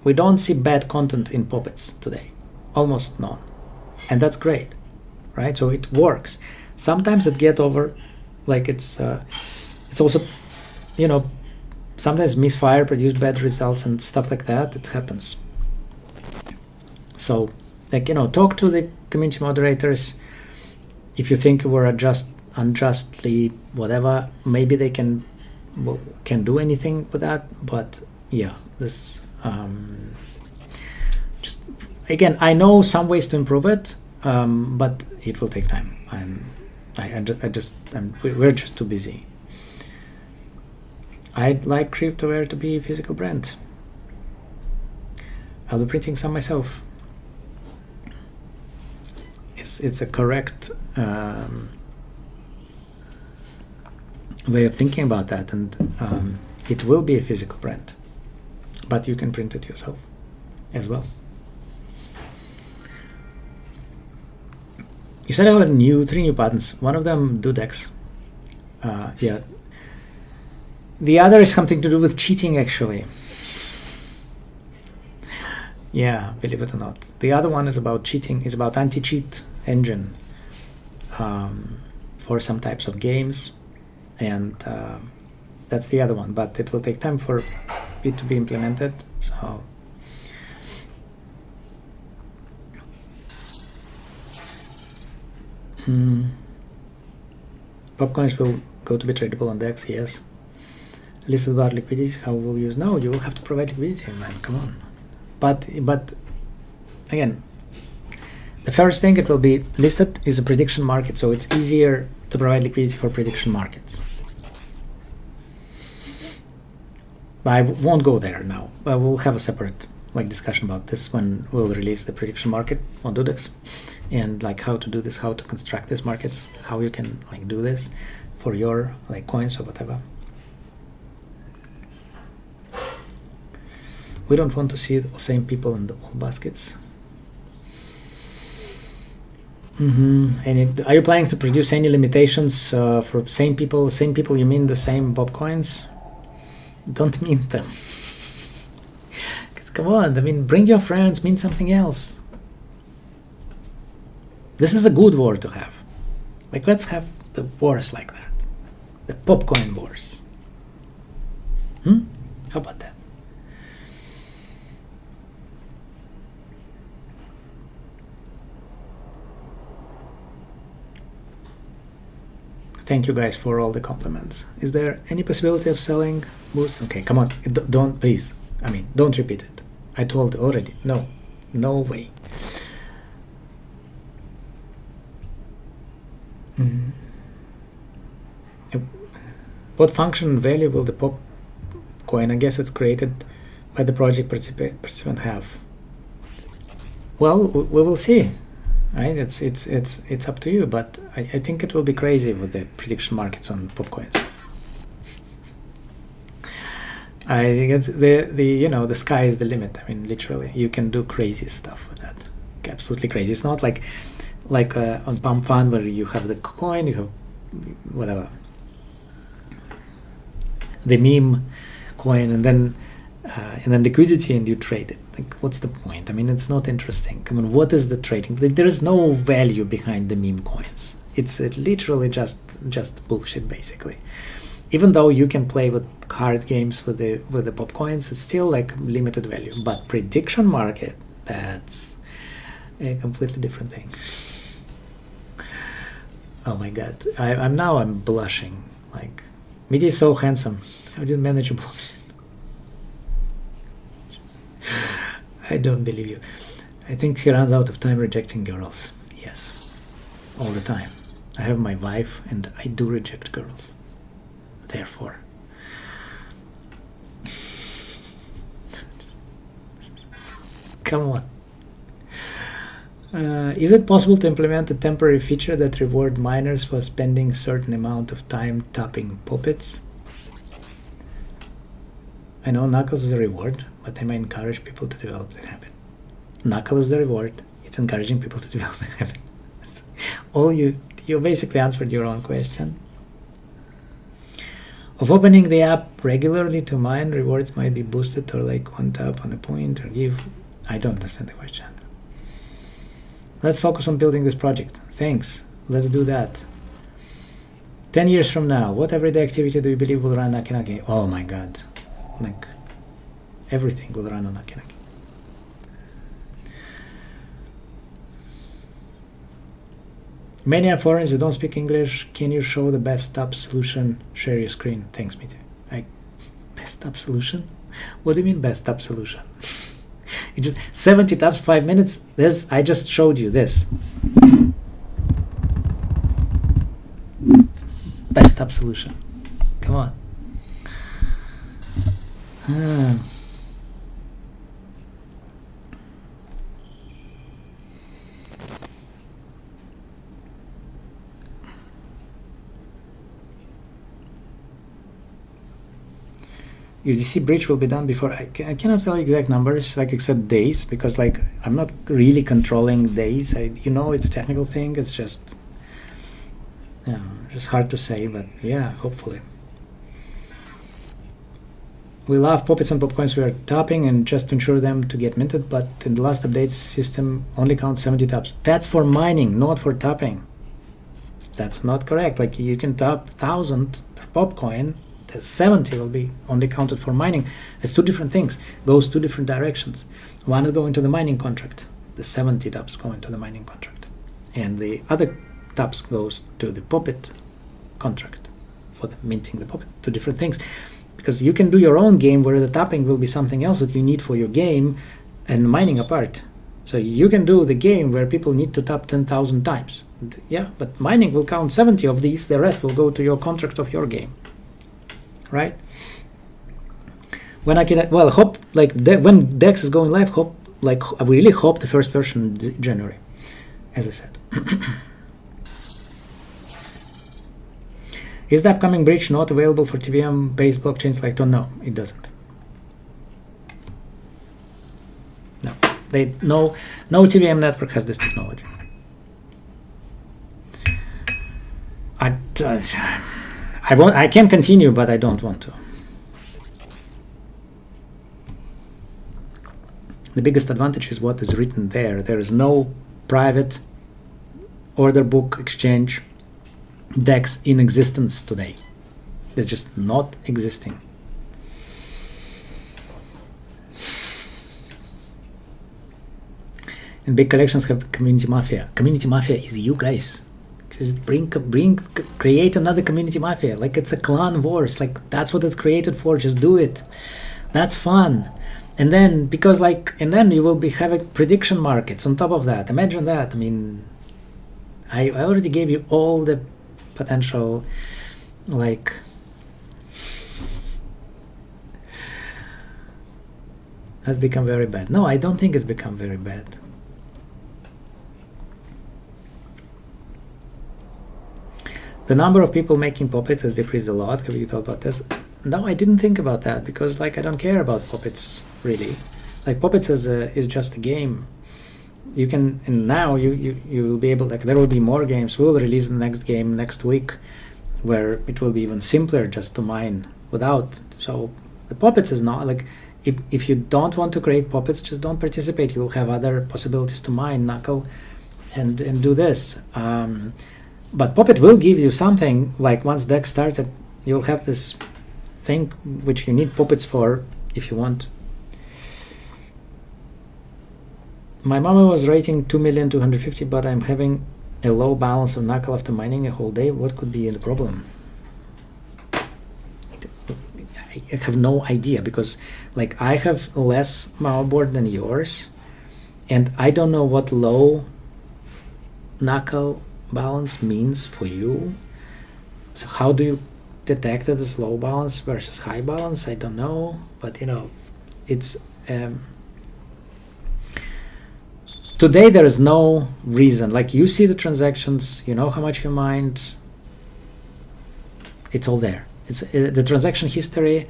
bad content in Poppets today, almost none, and that's great, right? So it works. Sometimes it get over, like it's also, you know, sometimes misfire produce bad results and stuff like that. It happens. So, like, you know, talk to the community moderators. If you think we're unjustly whatever, maybe they can do anything with that. But yeah, this just again, I know some ways to improve it, but it will take time. We're just too busy. I'd like Cryptoware to be a physical brand. I'll be printing some myself. It's a correct way of thinking about that, and it will be a physical brand, but you can print it yourself as well. You said I have 3 new patterns. One of them Dudex. Yeah. The other is something to do with cheating, actually. Yeah, believe it or not. The other one is about cheating, is about anti-cheat engine for some types of games, and that's the other one, but it will take time for it to be implemented. So Popcoins will go to be tradable on DEX, yes. List about liquidity, how will you use? No, you will have to provide liquidity, man, come on. But again, the first thing it will be listed is a prediction market, so it's easier to provide liquidity for prediction markets. But I won't go there now. We'll have a separate discussion about this when we'll release the prediction market on Dudex, and how to do this, how to construct these markets, how you can do this for your coins or whatever. We don't want to see the same people in all baskets. And are you planning to produce any limitations for same people? Same people, you mean the same Bob coins? Don't mean them. Because come on, I mean, bring your friends, mean something else. This is a good war to have. Let's have the wars like that. The popcoin wars. How about that? Thank you guys for all the compliments. Is there any possibility of selling boosts? Okay, come on, don't please. I mean, don't repeat it. I told you already. No way. What function and value will the pop coin? I guess it's created by the project participant have. Well, we will see. Right, it's up to you, but I think it will be crazy with the prediction markets on popcoins. I think it's the sky is the limit. I mean, literally, you can do crazy stuff with that. Absolutely crazy. It's not like on Pump Fund where you have the coin, you have whatever, the meme coin, and then liquidity, and you trade it. What's the point? I mean, it's not interesting. Come on, what is the trading? There is no value behind the meme coins. It's literally just bullshit, basically. Even though you can play with card games with the pop coins, it's still limited value. But prediction market, that's a completely different thing. Oh my god, I'm blushing. Midi is so handsome. How did you manage a blush? I don't believe you. I think she runs out of time rejecting girls. Yes, all the time. I have my wife and I do reject girls. Therefore. Come on. Is it possible to implement a temporary feature that reward miners for spending a certain amount of time tapping puppets? I know Knuckles is a reward, but I might encourage people to develop the habit. Knuckle is the reward. It's encouraging people to develop the habit. It's all you basically answered your own question. Of opening the app regularly to mine, rewards might be boosted, or like one tap on a point or give. I don't understand the question. Let's focus on building this project. Thanks. Let's do that. 10 years from now, what everyday activity do you believe will run Acki Nacki? Oh my god. Like, everything will run on Acki Nacki. Many are foreigners who don't speak English. Can you show the best tap solution? Share your screen. Thanks, Mitya. Like, best tap solution? What do you mean best tap solution? You just 70 taps, 5 minutes. This I just showed you this. Best tap solution. Come on. UDC bridge will be done before. I cannot tell exact numbers, like except days, because like I'm not really controlling days. It's a technical thing. It's just hard to say, but yeah, hopefully. We love puppets and popcoins we are tapping, and just to ensure them to get minted, but in the last update system only counts 70 taps. That's for mining, not for tapping. That's not correct. Like you can tap 1,000 per popcoin. 70 will be only counted for mining. It's two different things. Goes two different directions. One is going to the mining contract. The 70 taps go into the mining contract, and the other taps goes to the puppet contract for the minting the puppet. Two different things, because you can do your own game where the tapping will be something else that you need for your game, and mining apart. So you can do the game where people need to tap 10,000 times. Yeah, but mining will count 70 of these. The rest will go to your contract of your game. Right? When I can, well, hope like when Dex is going live, I really hope the first version in January, as I said. Is the upcoming bridge not available for TVM based blockchains like Ton? No, it doesn't. No, no TVM network has this technology. I can continue, but I don't want to. The biggest advantage is what is written there. There is no private order book exchange DEX in existence today. It's just not existing. And big collections have community mafia. Community mafia is you guys. Just create another community mafia. Like it's a clan wars. Like that's what it's created for. Just do it. That's fun. And then then you will be having prediction markets on top of that. Imagine that. I mean, I already gave you all the potential, like, has become very bad. No, I don't think it's become very bad. The number of people making puppets has decreased a lot. Have you thought about this? No, I didn't think about that because I don't care about puppets really. Like puppets is just a game. You can, and now you will be able, there will be more games. We'll release the next game next week where it will be even simpler just to mine without. So the puppets is not if you don't want to create puppets, just don't participate. You will have other possibilities to mine, Knuckle, and do this. But Puppet will give you something, like once Dex started, you'll have this thing which you need puppets for if you want. My mama was rating 2,250,000, but I'm having a low balance of Knuckle after mining a whole day. What could be the problem? I have no idea because I have less mama board than yours, and I don't know what low Knuckle balance means for you. So how do you detect it as low balance versus high balance? I don't know, but it's today there is no reason. Like, you see the transactions, you know how much you mined. It's all there. It's the transaction history.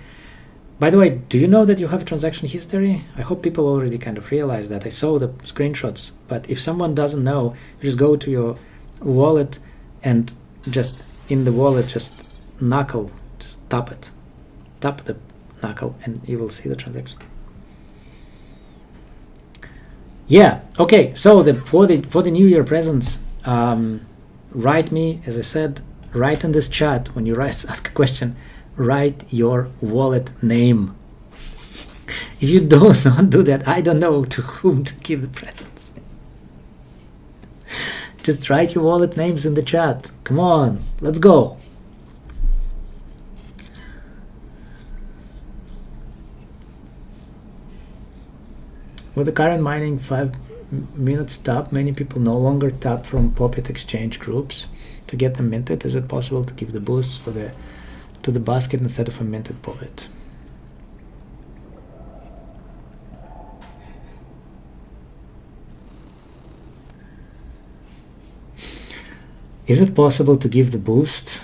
By the way, do you know that you have transaction history? I hope people already kind of realize that. I saw the screenshots, but if someone doesn't know, you just go to your wallet and just in the wallet, just knuckle, just tap it. Tap the knuckle and you will see the transaction. Yeah, okay, so for the New Year presents, write me, as I said, write in this chat when you ask a question, write your wallet name. If you don't not do that, I don't know to whom to give the presents. Just write your wallet names in the chat. Come on, let's go. With the current mining 5-minute stop, many people no longer tap from Poppet exchange groups to get them minted. Is it possible to give the boost to the basket instead of a minted Poppet? Is it possible to give the boost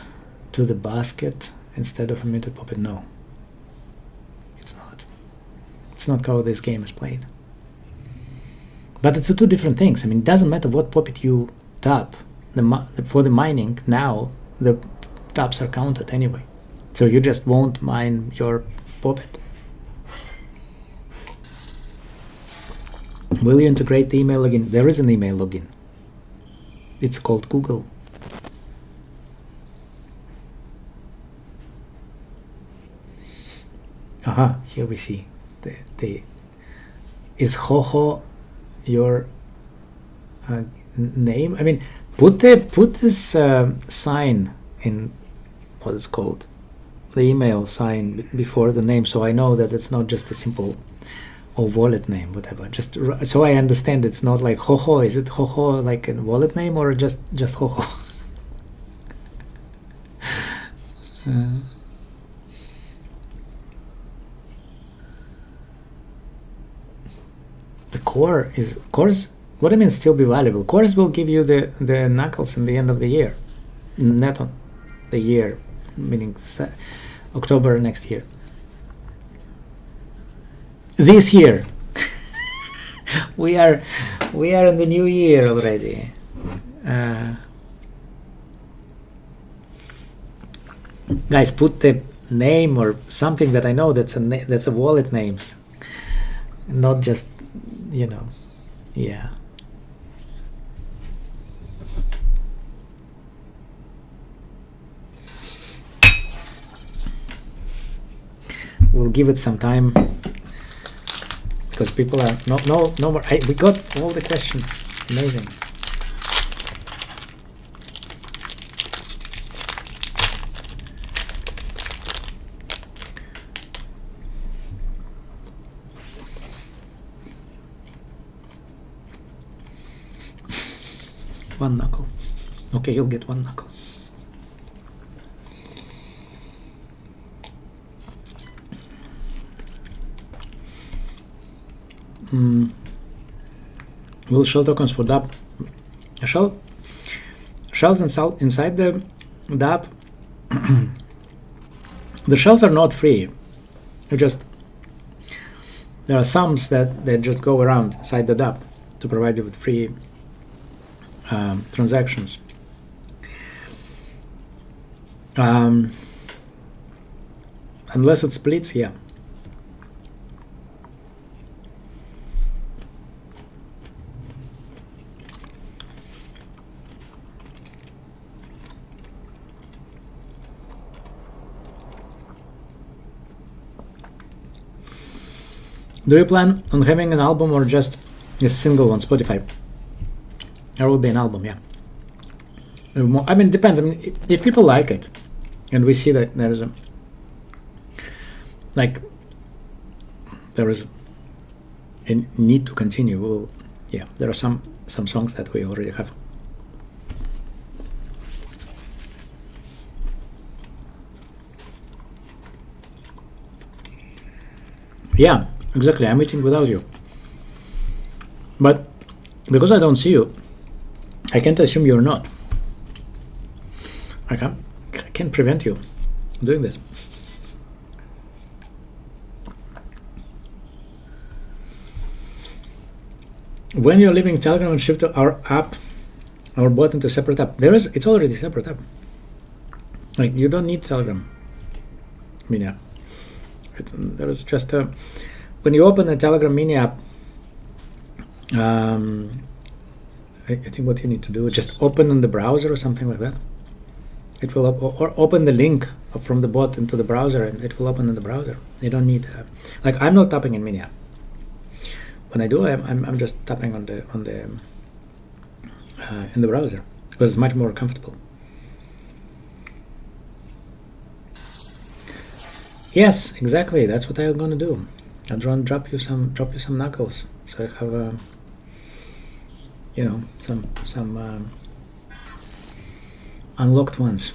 to the basket instead of a minted Poppet? No, it's not. It's not how this game is played. But it's two different things. I mean, it doesn't matter what Poppet you tap. For the mining, now the taps are counted anyway. So you just won't mine your Poppet. Will you integrate the email login? There is an email login. It's called Google. Aha, here we see the is Hoho your name? I mean, put this sign in what is called the email sign before the name, so I know that it's not just a simple wallet name, whatever. Just so I understand, it's not like Hoho. Is it Hoho like a wallet name or just Hoho? The core is what I mean still be valuable. Cores will give you the knuckles in the end of the year, net on the year, meaning October next year. This year. we are in the new year already. Guys, put the name or something that I know that's a wallet names, not just, you know, yeah. We'll give it some time because people are no more. We got all the questions. Amazing. One knuckle. Okay, you'll get one knuckle. Will shell tokens for DApp? Shells inside the DApp. The shells are not free. There are sums that just go around inside the DApp to provide you with free transactions. Unless it splits, yeah. Do you plan on having an album or just a single on Spotify? There will be an album, yeah. I mean, it depends. I mean, if people like it, and we see that there is a need to continue, yeah, there are some songs that we already have. Yeah, exactly. I'm eating without you. But Because I don't see you, I can't assume you're not. I can't prevent you doing this. When you're leaving Telegram and shift our app, our bot into a separate app, it's already a separate app. Like, you don't need Telegram mini app. There is just a, when you open the Telegram mini app, I think what you need to do is just open in the browser or something like that. It will or open the link from the bot into the browser, and it will open in the browser. You don't need like, I'm not tapping in mini app. When I do, I'm just tapping on the in the browser because it's much more comfortable. Yes, exactly. That's what I'm gonna do. I'll drop you some knuckles, so I have you know, some unlocked ones.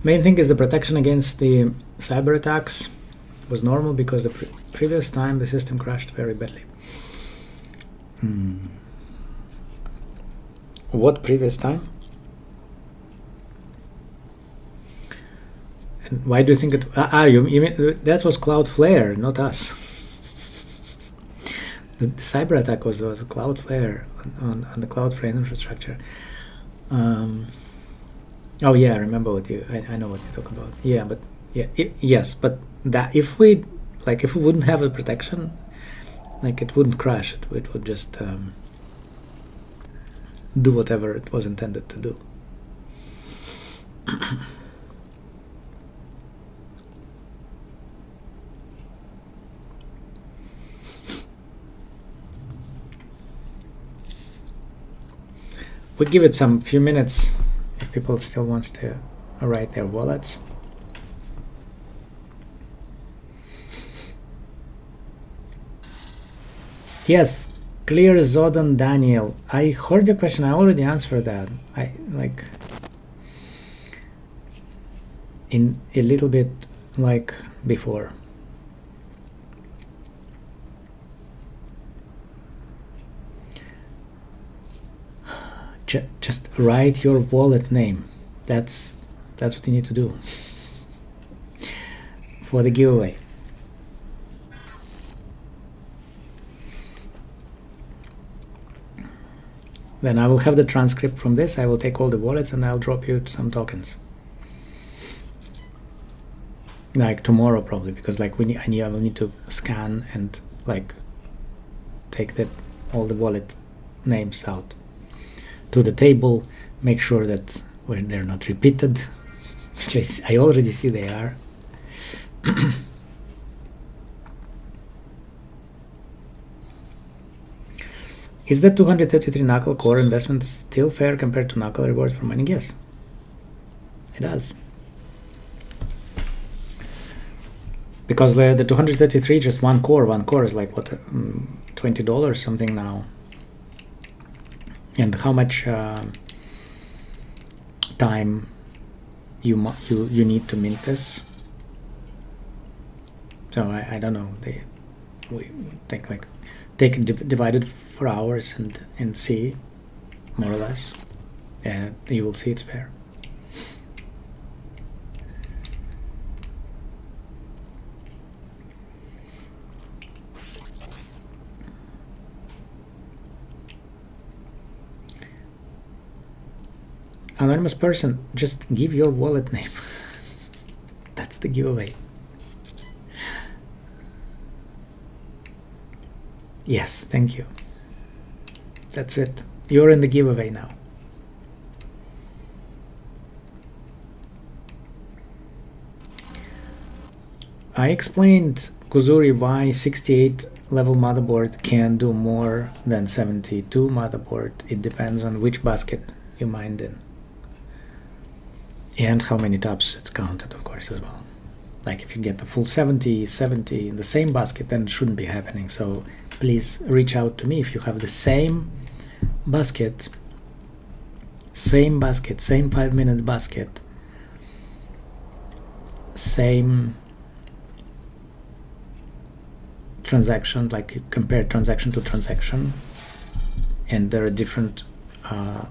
Main thing is the protection against the cyber attacks was normal because the previous time the system crashed very badly. What previous time? And why do you think it? You mean that was Cloudflare, not us. The cyber attack was Cloudflare on the Cloudflare infrastructure. Oh yeah, I remember what I know what you talk about. Yeah, but yeah, yes, but that if we wouldn't have a protection, like, it wouldn't crash. It would just do whatever it was intended to do. We give it some few minutes if people still wants to write their wallets. Yes, clear Zodon Daniel. I heard your question. I already answered that. I like in a little bit like before. Just write your wallet name. That's what you need to do for the giveaway. Then I will have the transcript from this. I will take all the wallets and I'll drop you some tokens. Like tomorrow probably, because like I will need to scan and like take all the wallet names out to the table, make sure that when they're not repeated, which I already see they are. Is the 233 knuckle core investment still fair compared to knuckle rewards for mining? Yes, it does. Because the 233 just one core is like what, $20 something now. And how much time you need to mint this? So I don't know. We think like take it divided for hours and see more or less, and you will see it's fair. Anonymous person, just give your wallet name. That's the giveaway. Yes, thank you. That's it. You're in the giveaway now. I explained, Kuzuri, why 68 level motherboard can do more than 72 motherboard. It depends on which basket you mined in. And how many taps it's counted, of course, as well. Like if you get the full 70 in the same basket, then it shouldn't be happening. So please reach out to me if you have the same basket, same 5-minute basket, same transaction, like you compare transaction to transaction, and there are different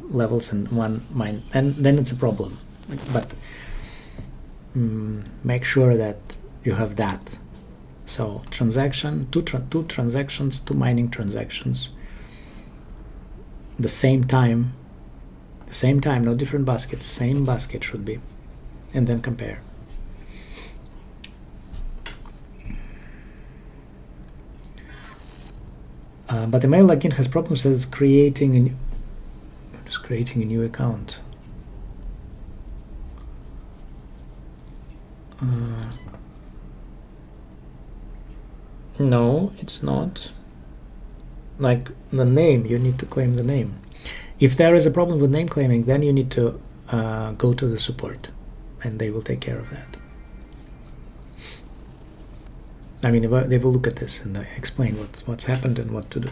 levels in one mine, and then it's a problem. But make sure that you have that. So transaction, two transactions, two mining transactions, the same time, no different baskets, same basket should be, and then compare. But the mail login has problems as creating a new account. No, it's not. Like the name, you need to claim the name. If there is a problem with name claiming, then you need to go to the support, and they will take care of that. I mean, they will look at this and explain what's happened and what to do.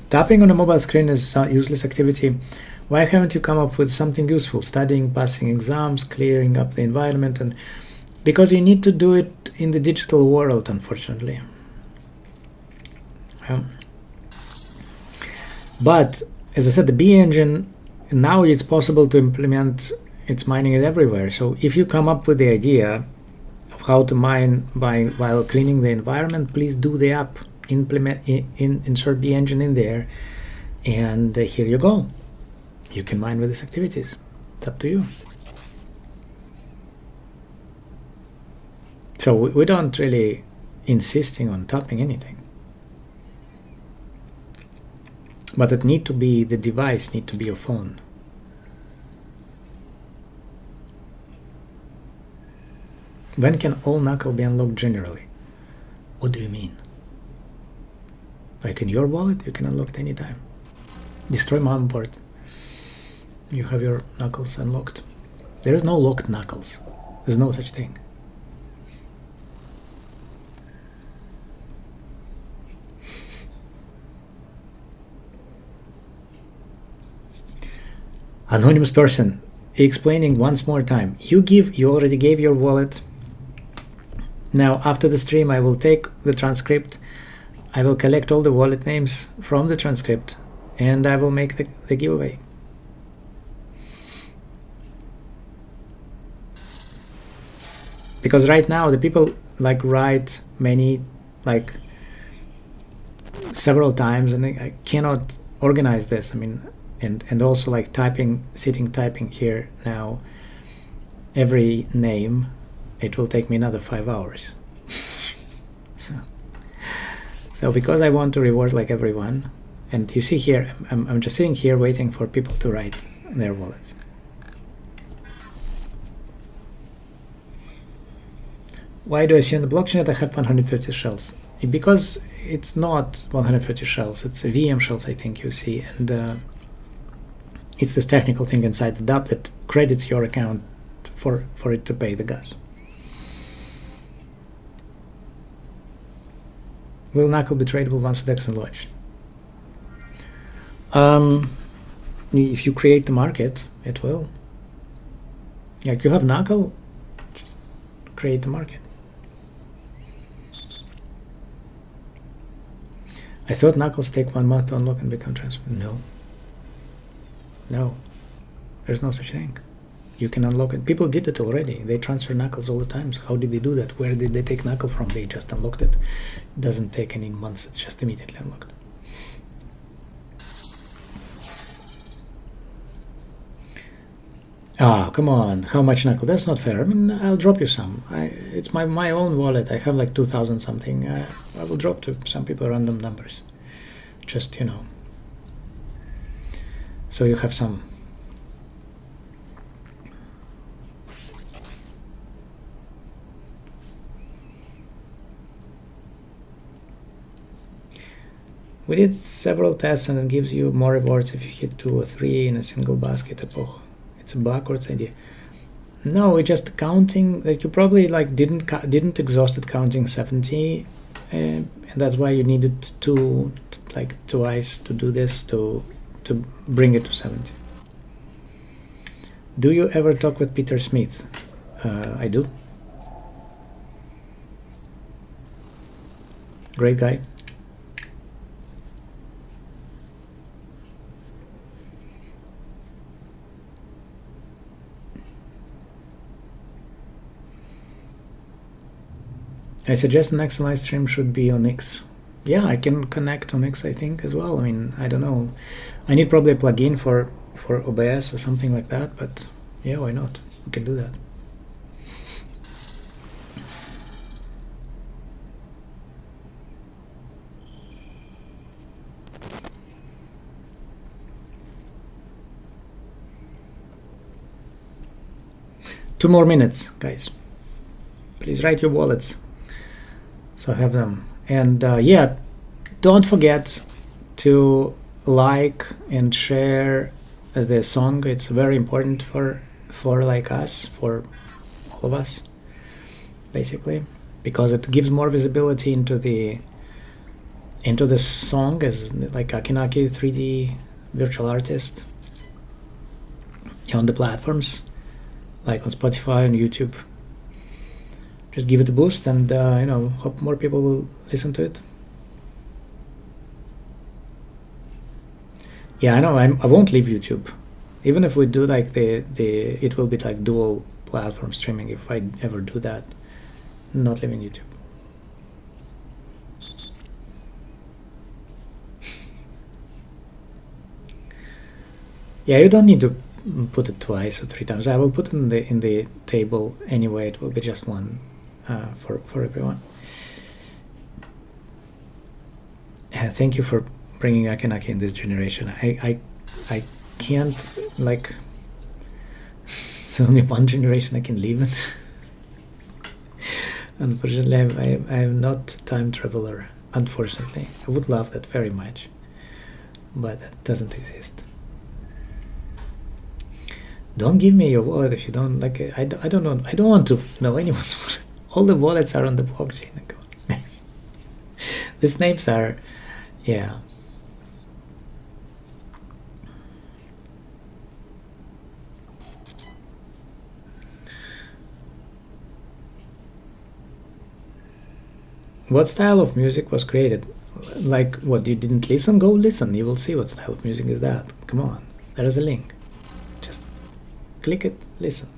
Tapping on a mobile screen is a useless activity. Why haven't you come up with something useful? Studying, passing exams, clearing up the environment, and because you need to do it in the digital world, unfortunately. But as I said, the B engine, now it's possible to implement its mining it everywhere. So if you come up with the idea of how to mine while cleaning the environment, please do the app, insert B engine in there, and here you go. You can mine with these activities. It's up to you. So we don't really insisting on tapping anything. But it need to be, the device need to be your phone. When can all knuckle be unlocked generally? What do you mean? Like in your wallet, you can unlock it anytime. Destroy motherboard. You have your knuckles unlocked. There is no locked knuckles. There's no such thing. Anonymous person, explaining once more time. You already gave your wallet. Now after the stream I will take the transcript, I will collect all the wallet names from the transcript, and I will make the giveaway. Because right now the people like write many, like several times, and I cannot organize this. I mean, and also like typing here now every name, it will take me another 5 hours. so because I want to reward like everyone, and you see here I'm just sitting here waiting for people to write their wallets. Why do I see on the blockchain that I have 130 shells? Because it's not 130 shells, it's a VM shells, I think you see, and it's this technical thing inside the dApp that credits your account for it to pay the gas. Will Knuckle be tradable once the DEX is launched? If you create the market, it will. Like you have Knuckle, just create the market. I thought Knuckles take 1 month to unlock and become transparent. No, there's no such thing. You can unlock it. People did it already. They transfer Knuckles all the time. So how did they do that? Where did they take Knuckle from? They just unlocked it. It doesn't take any months. It's just immediately unlocked. Ah, come on. How much Knuckle? That's not fair. I mean, I'll drop you some. It's my own wallet. I have like 2,000 something. I will drop to some people random numbers. Just, you know. So you have some. We did several tests and it gives you more rewards if you hit 2 or 3 in a single basket epoch. It's a backwards idea. No, it's just counting. Like you probably like didn't exhaust it counting 70, and that's why you needed twice to do this to bring it to 70. Do you ever talk with Peter Smith? I do. Great guy. I suggest the next live stream should be on X. Yeah, I can connect on X, I think, as well. I mean, I don't know. I need probably a plugin for OBS or something like that, but yeah, why not? We can do that. Two more minutes, guys. Please write your wallets so I have them. And yeah, don't forget to like and share the song. It's very important for like us, for all of us, basically, because it gives more visibility into the song as like Acki Nacki 3D virtual artist on the platforms like on Spotify and YouTube. Just give it a boost, and you know, hope more people will listen to it. Yeah, I know. I won't leave YouTube, even if we do like the it will be like dual platform streaming. If I ever do that, not leaving YouTube. Yeah, you don't need to put it twice or three times. I will put it in the table anyway. It will be just one for everyone. Thank you for bringing Acki Nacki in this generation. I can't, like, it's only one generation I can live in. Unfortunately, I am not time traveler. Unfortunately, I would love that very much, but that doesn't exist. Don't give me your wallet if you don't like it. I don't know. I don't want to know anyone's wallet. All the wallets are on the blockchain. These names are, yeah. What style of music was created? Like, what, you didn't listen? Go listen. You will see what style of music is that. Come on. There is a link. Just click it, listen.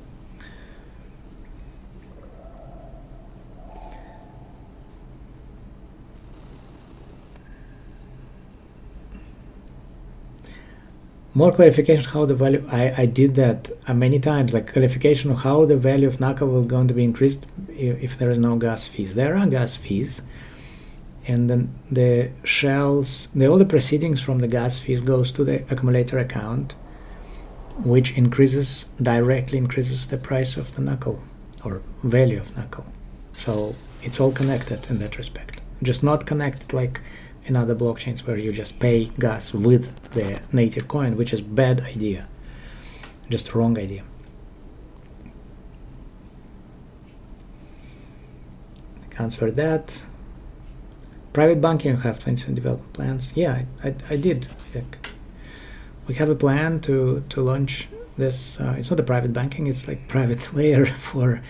More clarification how the value, I did that many times, like clarification of how the value of knuckle will going to be increased if there is no gas fees. There are gas fees, and then the shells, all the proceedings from the gas fees goes to the accumulator account, which directly increases the price of the knuckle or value of knuckle. So it's all connected in that respect. Just not connected like in other blockchains where you just pay gas with the native coin, which is bad idea, just wrong idea. Answer that. Private banking, you have 20 development plans. Yeah, I did. We have a plan to launch this. It's not a private banking, it's like private layer for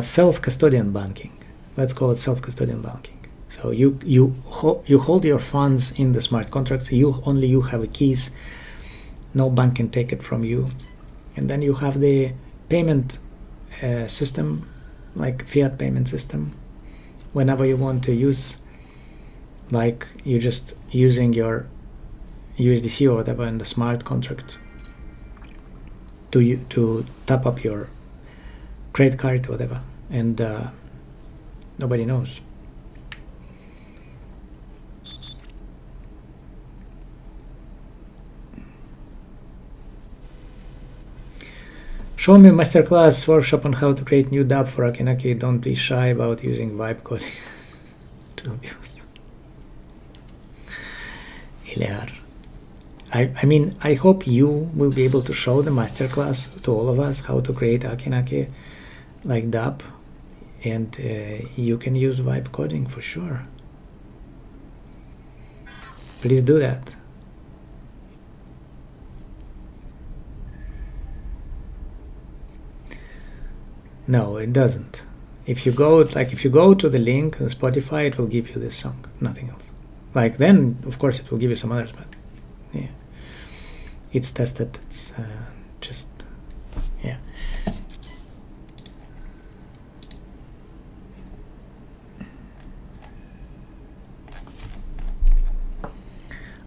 self-custodian banking. Let's call it self-custodian banking. So you hold your funds in the smart contracts. Only you have the keys. No bank can take it from you. And then you have the payment system, like fiat payment system. Whenever you want to use, like you just using your USDC or whatever in the smart contract to top up your credit card or whatever, and nobody knows. Show me a masterclass workshop on how to create new dApp for Acki Nacki. Don't be shy about using vibe coding. Ilyar. I mean, I hope you will be able to show the masterclass to all of us how to create Acki Nacki like dApp, and you can use vibe coding for sure. Please do that. No, it doesn't. If you go to the link on Spotify, it will give you this song, nothing else. Like then, of course, it will give you some others, but yeah, it's tested. It's just yeah.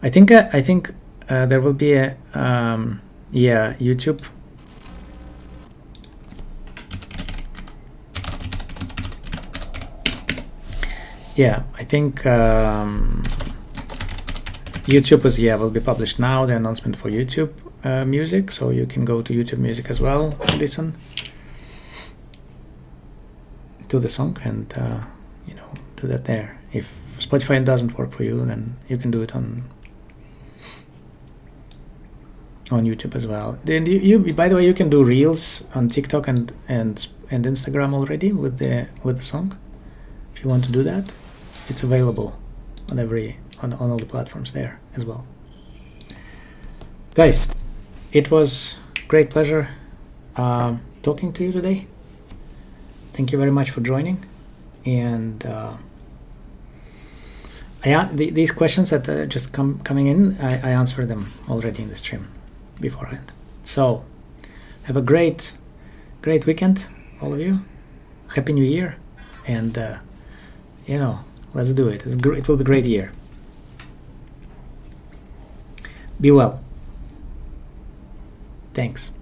I think there will be a YouTube. Yeah, I think YouTube will be published now. The announcement for YouTube Music, so you can go to YouTube Music as well, listen to the song, and do that there. If Spotify doesn't work for you, then you can do it on YouTube as well. Then you by the way, you can do reels on TikTok and Instagram already with the song. If you want to do that, it's available on all the platforms there as well. Guys, it was great pleasure talking to you today. Thank you very much for joining, and these questions that just coming in, I answered them already in the stream beforehand. So have a great weekend, all of you. Happy New Year, and let's do it. It will be a great year. Be well. Thanks.